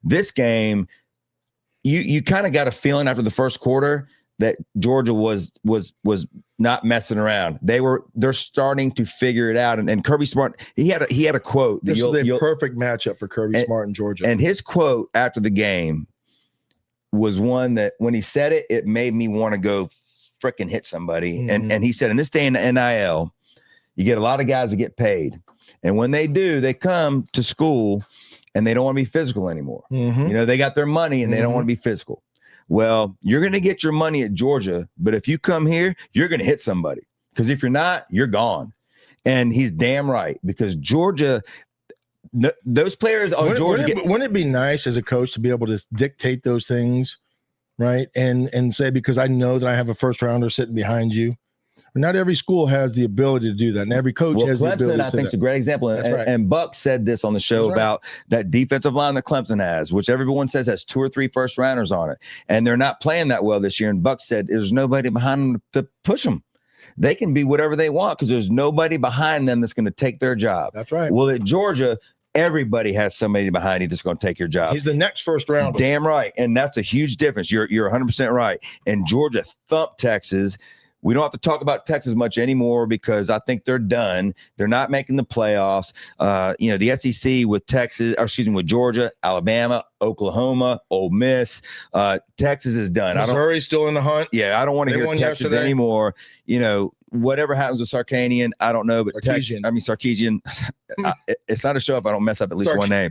This game, you kind of got a feeling after the first quarter that Georgia was not messing around. They're starting to figure it out. And Kirby Smart, he had a quote. This is a perfect matchup for Kirby Smart and Georgia. And his quote after the game was one that, when he said it, it made me want to go freaking hit somebody. Mm-hmm. And he said, in this day in the NIL, you get a lot of guys that get paid. And when they do, they come to school and they don't want to be physical anymore. Mm-hmm. You know, they got their money and they don't want to be physical. Well, you're going to get your money at Georgia, but if you come here, you're going to hit somebody, because if you're not, you're gone. And he's damn right, because Georgia, those players on Georgia. Wouldn't it be nice as a coach to be able to dictate those things, right? And say, because I know that I have a first rounder sitting behind you. Not every school has the ability to do that, and every coach has the ability to I think it's a great example. And Buck said this on the show about that defensive line that Clemson has, which everyone says has 2 or 3 first rounders on it, and they're not playing that well this year. And Buck said there's nobody behind them to push them. They can be whatever they want, because there's nobody behind them that's going to take their job. That's right. Well, at Georgia, everybody has somebody behind you that's going to take your job. He's the next first rounder. Damn right. And that's a huge difference. You're 100% right. And Georgia thumped Texas. We don't have to talk about Texas much anymore, because I think they're done. They're not making the playoffs. The SEC with Georgia, Alabama, Oklahoma, Ole Miss, Texas is done. Missouri's still in the hunt. Yeah, I don't want to hear Texas anymore. Whatever happens with Sarkanian, I don't know, but Sarkisian. It's not a show if I don't mess up at least one name.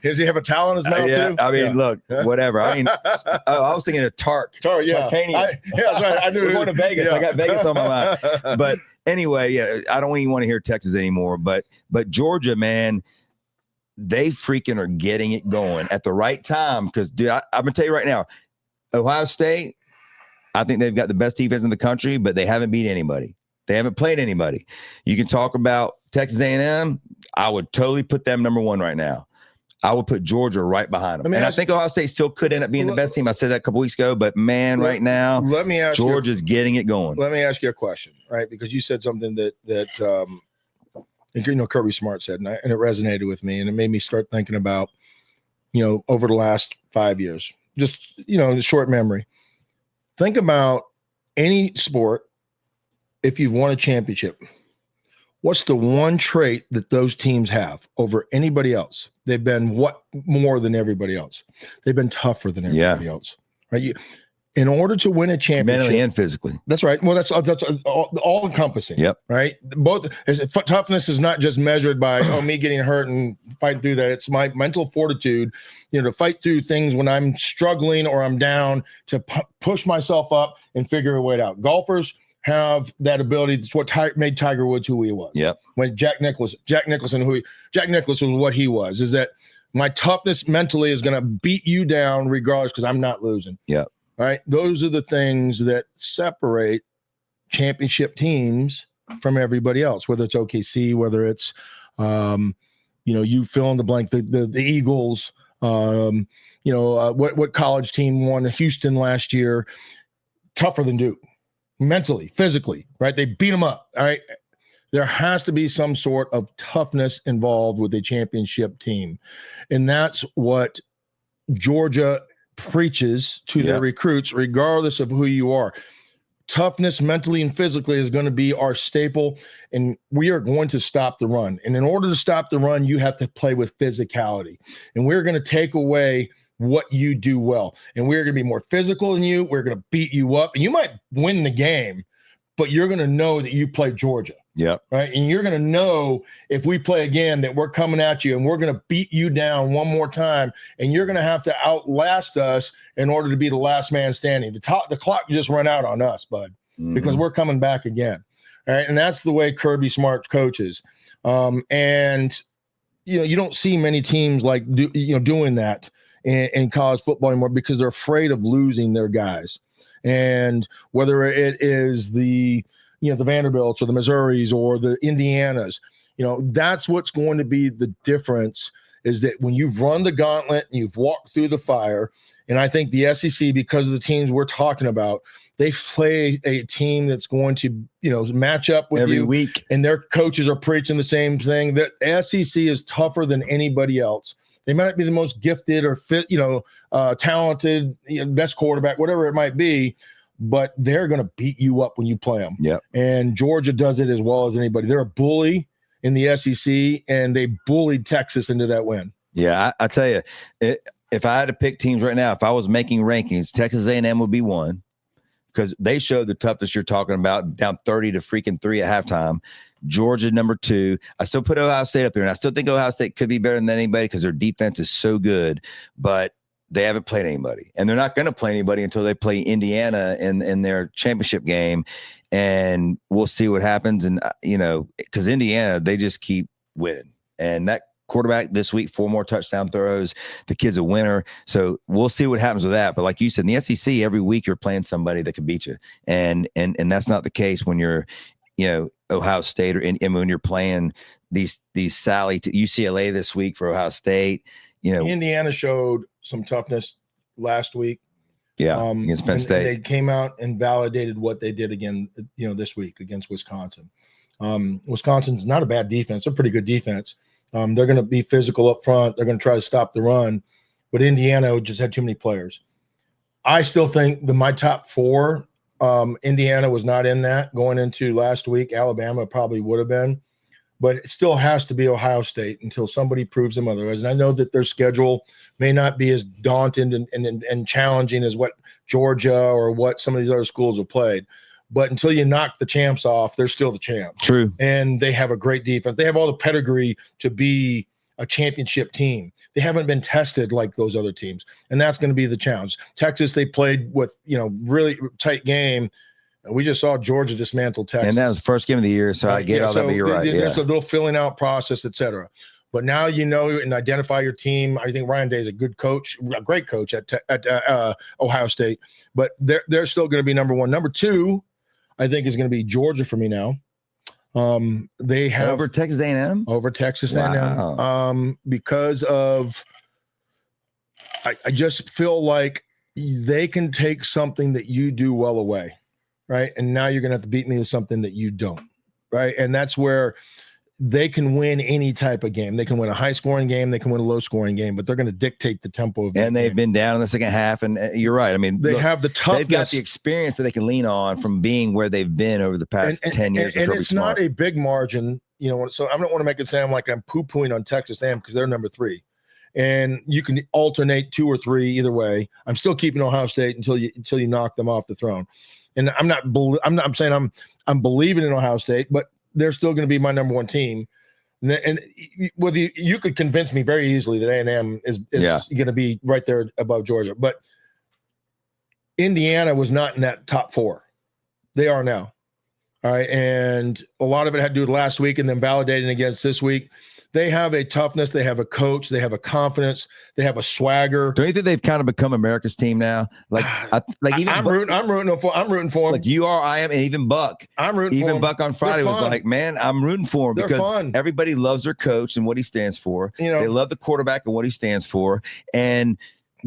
Does he have a towel in his mouth too? I mean, look, whatever. I mean, I was thinking of Tark. Yeah. That's right. I knew. We're going to Vegas. Yeah. I got Vegas on my mind. But anyway, I don't even want to hear Texas anymore. But Georgia, man, they freaking are getting it going at the right time. Because, dude, I'm going to tell you right now, Ohio State, I think they've got the best defense in the country, but they haven't beat anybody. They haven't played anybody. You can talk about Texas A&M. I would totally put them number 1 right now. I would put Georgia right behind them. And I think Ohio State still could end up being the best team. I said that a couple weeks ago, but man, right now, Georgia's getting it going. Let me ask you a question, right? Because you said something that Kirby Smart said, and it resonated with me, and it made me start thinking about, over the last 5 years, just, the short memory. Think about any sport. If you've won a championship, what's the one trait that those teams have over anybody else? They've been more than everybody else. They've been tougher than everybody else, right? In order to win a championship, mentally and physically. That's right. Well, that's all encompassing. Yep. Right. Toughness is not just measured by me getting hurt and fighting through that. It's my mental fortitude, to fight through things when I'm struggling or I'm down, to push myself up and figure a way out. Golfers have that ability. That's what made Tiger Woods who he was. Yep. When Jack Nicklaus was what he was, is that my toughness mentally is going to beat you down regardless, because I'm not losing. Yeah. Right. Those are the things that separate championship teams from everybody else, whether it's OKC, whether it's, you fill in the blank, the Eagles, what college team won Houston last year, tougher than Duke. Mentally, physically, right? They beat them up. All right. There has to be some sort of toughness involved with a championship team. And that's what Georgia preaches to their recruits, regardless of who you are. Toughness mentally and physically is going to be our staple, and we are going to stop the run. And in order to stop the run, you have to play with physicality. And we're going to take away what you do well. And we're going to be more physical than you. We're going to beat you up. And you might win the game, but you're going to know that you played Georgia. Yeah. Right. And you're going to know if we play again that we're coming at you and we're going to beat you down one more time. And you're going to have to outlast us in order to be the last man standing. The clock just run out on us, bud, because we're coming back again. All right. And that's the way Kirby Smart coaches. And, you don't see many teams like, doing that in college football anymore because they're afraid of losing their guys. And whether it is the Vanderbilts or the Missouris or the Indianas, that's what's going to be the difference, is that when you've run the gauntlet and you've walked through the fire, and I think the SEC, because of the teams we're talking about, they play a team that's going to, match up with every you week. And their coaches are preaching the same thing, that SEC is tougher than anybody else. They might be the most gifted or fit, talented, best quarterback, whatever it might be, but they're going to beat you up when you play them. Yeah. And Georgia does it as well as anybody. They're a bully in the SEC, and they bullied Texas into that win. Yeah, I tell you, if I had to pick teams right now, if I was making rankings, Texas A&M would be one, because they showed the toughness you're talking about, down 30 to freaking 3 at halftime. Georgia, number 2. I still put Ohio State up here, and I still think Ohio State could be better than anybody because their defense is so good, but they haven't played anybody, and they're not going to play anybody until they play Indiana in their championship game, and we'll see what happens. And, because Indiana, they just keep winning, and that quarterback this week, 4 more touchdown throws. The kid's a winner. So we'll see what happens with that. But like you said, in the SEC, every week you're playing somebody that can beat you. And that's not the case when you're, Ohio State and when you're playing these UCLA this week for Ohio State. Indiana showed some toughness last week. Yeah, against Penn State. They came out and validated what they did again, this week against Wisconsin. Wisconsin's not a bad defense. They're a pretty good defense. They're going to be physical up front. They're going to try to stop the run. But Indiana just had too many players. I still think my top 4, Indiana was not in that going into last week. Alabama probably would have been. But it still has to be Ohio State until somebody proves them otherwise. And I know that their schedule may not be as daunting and challenging as what Georgia or what some of these other schools have played. But until you knock the champs off, they're still the champs. True. And they have a great defense. They have all the pedigree to be a championship team. They haven't been tested like those other teams. And that's going to be the challenge. Texas, they played with, really tight game. We just saw Georgia dismantle Texas. And that was the first game of the year, so I get all that, but you're right. There's a little filling out process, et cetera. But now and identify your team. I think Ryan Day is a good coach, a great coach at Ohio State. But they're still going to be number 1. Number 2, I think, is going to be Georgia for me now. They have over Texas A&M? Over Texas A&M. Because of I just feel like they can take something that you do well away. Right. And now you're going to have to beat me with something that you don't. Right. And that's where they can win any type of game. They can win a high scoring game. They can win a low scoring game, but they're going to dictate the tempo of it. And they've been down in the second half. And you're right. I mean, they have the toughness. They've got the experience that they can lean on from being where they've been over the past 10 years. And it's not a big margin, so I don't want to make it sound like I'm poo-pooing on Texas A&M because they're number 3. And you can alternate 2 or 3 either way. I'm still keeping Ohio State until you knock them off the throne. And I'm saying I'm believing in Ohio State, but they're still going to be my number 1 team. And whether you could convince me very easily that A&M is going to be right there above Georgia, but Indiana was not in that top 4. They are now. All right. And a lot of it had to do with last week and then validating against this week. They have a toughness. They have a coach. They have a confidence. They have a swagger. Don't you think they've kind of become America's team now? I'm rooting for them. Like you are, I am, and even Buck. I'm rooting for them. Even Buck on Friday was like, man, I'm rooting for him because everybody loves their coach and what he stands for. They love the quarterback and what he stands for. And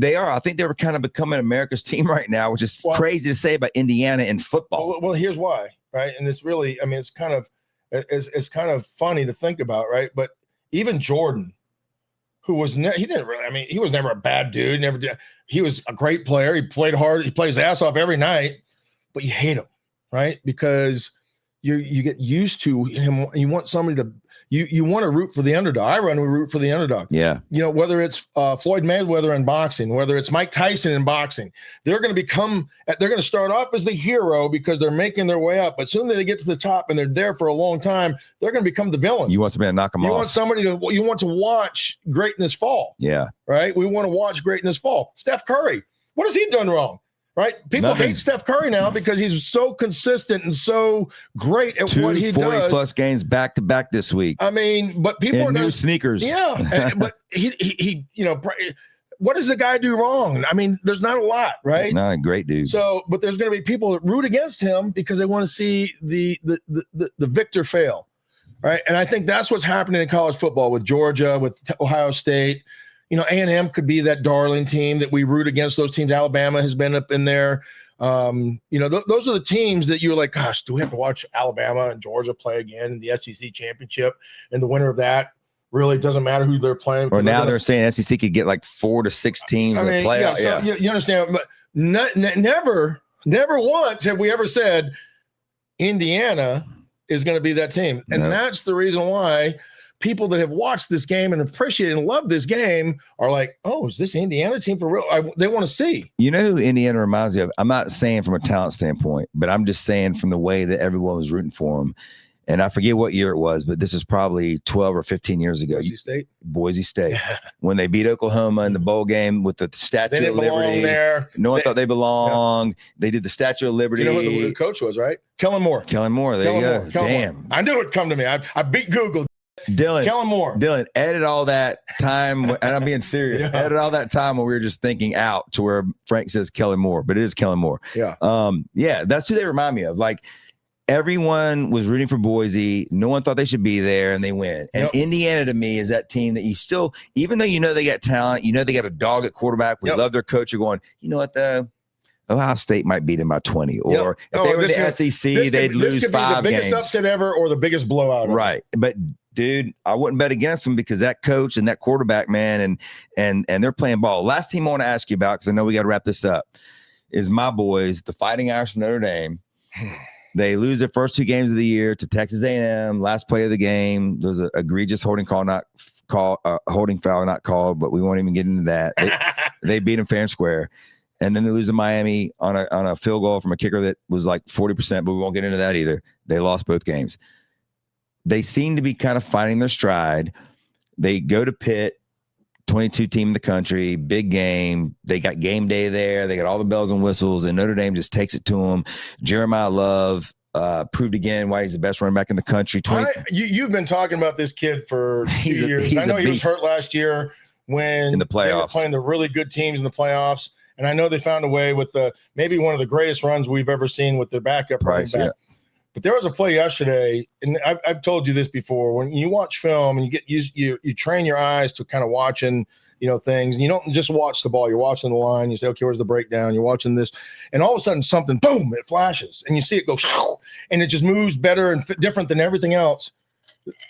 I think they were kind of becoming America's team right now, which is crazy to say about Indiana in football. Well, here's why, right? And it's really, it's kind of, it's kind of funny to think about, right? But even Jordan, who was he was never a bad dude. He was a great player. He played hard. He plays his ass off every night, but you hate him, right? Because you get used to him. You want somebody to you want to root for the underdog. I run to root for the underdog. Yeah. Whether it's Floyd Mayweather in boxing, whether it's Mike Tyson in boxing, they're going to start off as the hero because they're making their way up. But soon as they get to the top and they're there for a long time, they're going to become the villain. You want somebody to knock them off. You want to watch greatness fall. Yeah. Right. We want to watch greatness fall. Steph Curry. What has he done wrong? Right? People hate Steph Curry now because he's so consistent and so great at what he does. 40-plus games back to back this week. I mean, but people are new sneakers. Yeah, but he what does the guy do wrong? I mean, there's not a lot, right? No, great dude. So, but there's going to be people that root against him because they want to see the victor fail, right? And I think that's what's happening in college football with Georgia, with Ohio State. A&M could be that darling team that we root against. Those teams. Alabama has been up in there. Those are the teams that you're like, gosh, do we have to watch Alabama and Georgia play again in the SEC championship? And the winner of that really doesn't matter who they're playing. Or now they're saying SEC could get like 4 to 6 teams in the playoff. Yeah, so you understand, but never once have we ever said Indiana is going to be that team. And that's the reason why people that have watched this game and appreciate and love this game are like, oh, is this Indiana team for real? They want to see. You know who Indiana reminds me of? I'm not saying from a talent standpoint, but I'm just saying from the way that everyone was rooting for them. And I forget what year it was, but this is probably 12 or 15 years ago. Boise State. When they beat Oklahoma in the bowl game with the Statue of Liberty. There. No one thought they belonged. Yeah. They did the Statue of Liberty. You know who the coach was, right? Kellen Moore. There you go. Damn. I knew it'd come to me. I beat Google. Dylan, Kellen Moore. Dylan, edit all that time, and I'm being serious. Yeah. Edit all that time when we were just thinking out to where Frank says Kellen Moore, but it is Kellen Moore. Yeah. That's who they remind me of. Like, everyone was rooting for Boise. No one thought they should be there, and they win. And Indiana, to me, is that team that you still, even though they got talent, they got a dog at quarterback. We love their coach. You're going, you know what, though? Ohio State might beat him by 20. Or if they were the SEC, they'd lose 5 games. This could be the biggest upset ever or the biggest blowout ever. Right. But dude, I wouldn't bet against them because that coach and that quarterback, man, and they're playing ball. Last team I want to ask you about, because I know we got to wrap this up, is my boys, the Fighting Irish from Notre Dame. They lose their first 2 games of the year to Texas A&M. Last play of the game, there's an egregious holding foul not called, but we won't even get into that. They beat them fair and square. And then they lose to Miami on a field goal from a kicker that was like 40%, but we won't get into that either. They lost both games. They seem to be kind of finding their stride. They go to Pitt, 22 team in the country, big game. They got game day there. They got all the bells and whistles, and Notre Dame just takes it to them. Jeremiah Love proved again why he's the best running back in the country. You've been talking about this kid for 2 years. I know he was hurt last year when in the playoffs. They were playing the really good teams in the playoffs. And I know they found a way with maybe one of the greatest runs we've ever seen with their backup running back. Yeah. But there was a play yesterday, and I've told you this before. When you watch film and you get used, you train your eyes to kind of watching, things. And you don't just watch the ball. You're watching the line. You say, okay, where's the breakdown? You're watching this, and all of a sudden something, boom, it flashes, and you see it go, and it just moves better and different than everything else.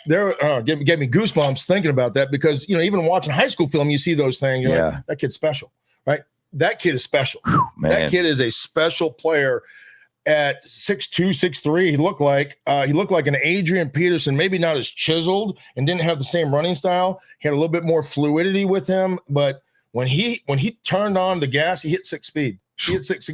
There, gave me goosebumps thinking about that because even watching high school film, you see those things. You're like, that kid's special, right? That kid is special. Man. That kid is a special player. At 6'2", 6'3", he looked like an Adrian Peterson, maybe not as chiseled and didn't have the same running style. He had a little bit more fluidity with him, but when he turned on the gas, he hit 6 speed. He had 6.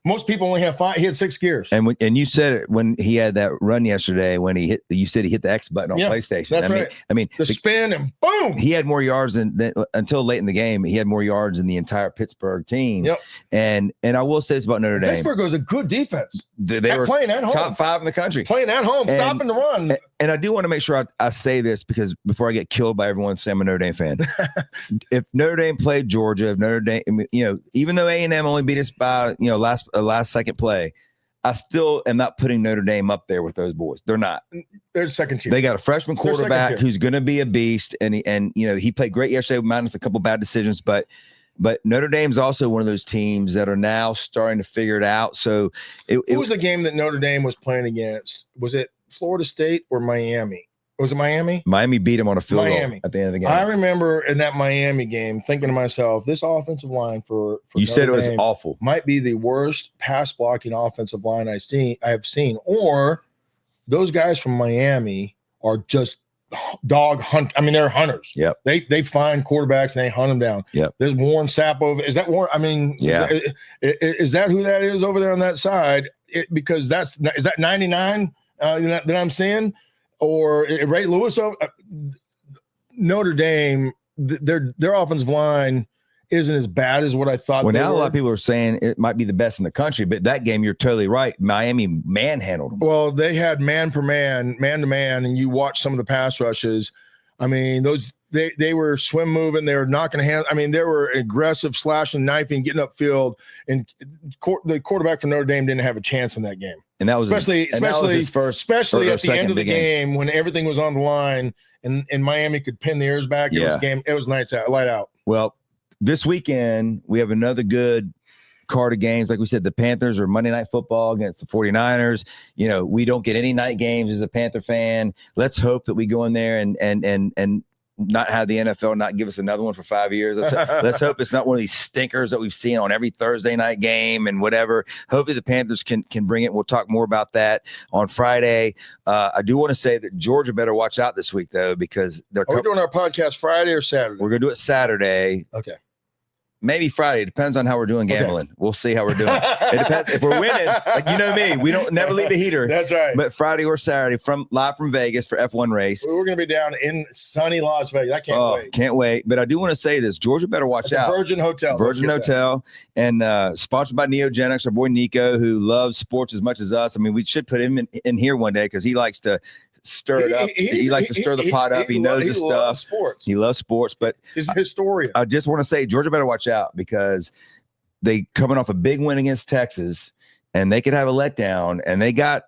Most people only have 5. He had 6 gears. And you said it when he had that run yesterday. When you said he hit the X button on PlayStation. That's right. I mean, the spin and boom. He had more yards than until late in the game. He had more yards than the entire Pittsburgh team. Yep. And I will say this about Notre Dame. Pittsburgh was a good defense. They were playing at home, top 5 in the country, playing at home, stopping the run. And I do want to make sure I say this because before I get killed by everyone saying I'm a Notre Dame fan. If Notre Dame played Georgia, if Notre Dame, even though A&M only beat us by last second play, I still am not putting Notre Dame up there with those boys. They're not. They're second tier. They got a freshman quarterback who's going to be a beast, and he played great yesterday, minus a couple bad decisions, but Notre Dame's also one of those teams that are now starting to figure it out. So who was the game that Notre Dame was playing against? Was it Florida State or Miami? Was it Miami? Miami beat them on a field goal at the end of the game. I remember in that Miami game thinking to myself, this offensive line for you Notre said it was Dame awful. might be the worst pass blocking offensive line I have seen. Or those guys from Miami are just dog hunt. I mean, they're hunters. Yep. They find quarterbacks and they hunt them down. Yep. There's Warren Sapp over. Is that Warren? I mean, yeah. Is that who that is over there on that side? Because is that 99 that I'm seeing? Or Ray Lewis, Notre Dame, their offensive line isn't as bad as what I thought. Well, now a lot of people are saying it might be the best in the country, but that game, you're totally right. Miami manhandled them. Well, they had man to man, and you watch some of the pass rushes. I mean, they were swim moving, they were knocking hands. I mean, they were aggressive, slashing, knifing, getting upfield, and the quarterback for Notre Dame didn't have a chance in that game. And that was especially his first, especially at the end of the game when everything was on the line and Miami could pin the ears back. It was light out. Well, this weekend we have another good card of games. Like we said, the Panthers are Monday Night Football against the 49ers. You know, we don't get any night games as a Panther fan. Let's hope that we go in there and not have the NFL not give us another one for 5 years. Let's hope it's not one of these stinkers that we've seen on every Thursday night game and whatever. Hopefully the Panthers can bring it. We'll talk more about that on Friday. I do want to say that Georgia better watch out this week, though, because Are we doing our podcast Friday or Saturday? We're going to do it Saturday. Okay. Maybe Friday. It depends on how we're doing gambling. Okay. We'll see how we're doing. It depends. If we're winning, like you know me, we don't never leave the heater. That's right. But Friday or Saturday, live from Vegas for F1 race. We're going to be down in sunny Las Vegas. I can't wait. Can't wait. But I do want to say this: Georgia better watch out. Virgin Hotel. And sponsored by Neogenics, our boy Nico, who loves sports as much as us. I mean, we should put him in here one day because he likes to stir it up. He likes to stir the pot up. He knows his stuff. Sports. He loves sports, but he's a historian. I just want to say Georgia better watch out because they coming off a big win against Texas, and they could have a letdown. And they got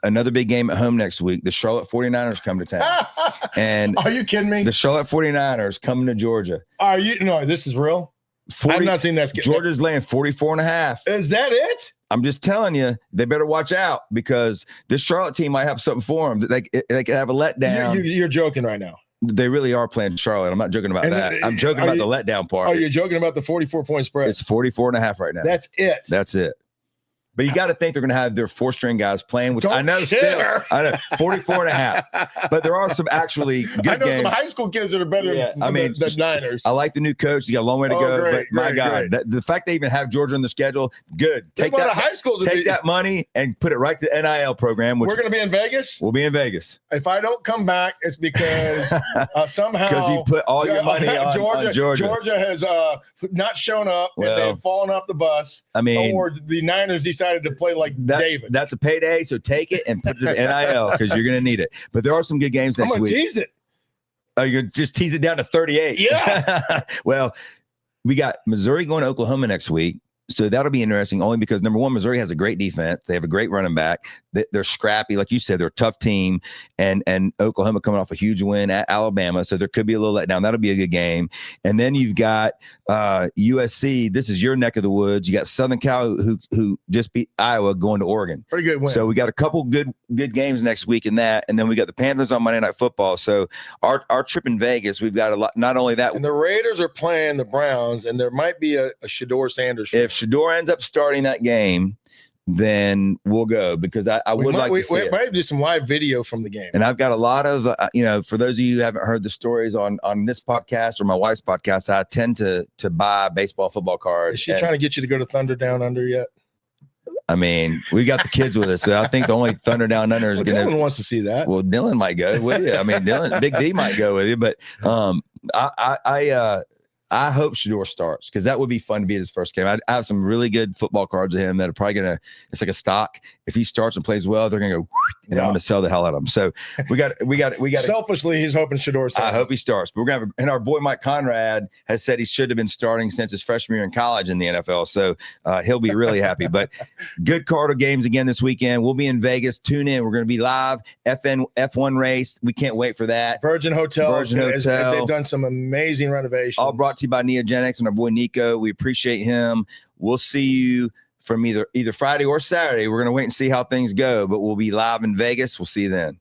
another big game at home next week. The Charlotte 49ers come to town. And are you kidding me? The Charlotte 49ers coming to Georgia. Are you? No, this is real. I've not seen that. Georgia's laying 44.5. Is that it? I'm just telling you, they better watch out because this Charlotte team might have something for them. They could have a letdown. You're joking right now. They really are playing Charlotte. I'm not joking about that. I'm joking about the letdown part. Are you joking about the 44-point spread? It's 44.5 right now. That's it. That's it. But you got to think they're going to have their 4-string guys playing, which I know still. I know 44.5. But there are some actually good games. I know some high school kids that are better than the Niners. I like the new coach. You got a long way to go. Great, but my God, the fact they even have Georgia on the schedule, good. Take that money and put it right to the NIL program. Which we're going to be in Vegas. We'll be in Vegas. If I don't come back, it's because somehow because you put all your money on Georgia. Georgia has not shown up and they've fallen off the bus. I mean, or the Niners decided to play like David. That's a payday, so take it and put it to the NIL because you're going to need it. But there are some good games next week. I'm going to tease it. Oh, you're just tease it down to 38. Yeah. Well, we got Missouri going to Oklahoma next week. So that'll be interesting only because, number one, Missouri has a great defense. They have a great running back. They're scrappy. Like you said, they're a tough team. And Oklahoma coming off a huge win at Alabama. So there could be a little letdown. That'll be a good game. And then you've got USC. This is your neck of the woods. You got Southern Cal who just beat Iowa going to Oregon. Pretty good win. So we got a couple good games next week in that. And then we got the Panthers on Monday Night Football. So our trip in Vegas, we've got a lot. Not only that. And the Raiders are playing the Browns, and there might be a Shedeur Sanders show. If Shedeur ends up starting that game, then we'll go because I would like to see it. We might do some live video from the game. And I've got a lot of, for those of you who haven't heard the stories on this podcast or my wife's podcast, I tend to buy baseball, football cards. Is she trying to get you to go to Thunder Down Under yet? I mean, we got the kids with us, so I think the only Thunder Down Under is going to. Dylan wants to see that. Well, Dylan might go with you. I mean, Big D might go with you, but I hope Shedeur starts because that would be fun to be his first game. I have some really good football cards of him that are probably it's like a stock. If he starts and plays well, they're gonna go and I'm gonna sell the hell out of him. So we got. Selfishly, he's hoping Shedeur starts. I hope he starts. But we're gonna and our boy Mike Conrad has said he should have been starting since his freshman year in college in the NFL. So he'll be really happy. But good card of games again this weekend. We'll be in Vegas. Tune in. We're gonna be live. F1 race. We can't wait for that. Virgin Hotel. They've done some amazing renovations. All brought to you by Neogenics and our boy Nico. We appreciate him. We'll see you from either Friday or Saturday. We're going to wait and see how things go, but we'll be live in Vegas. We'll see you then.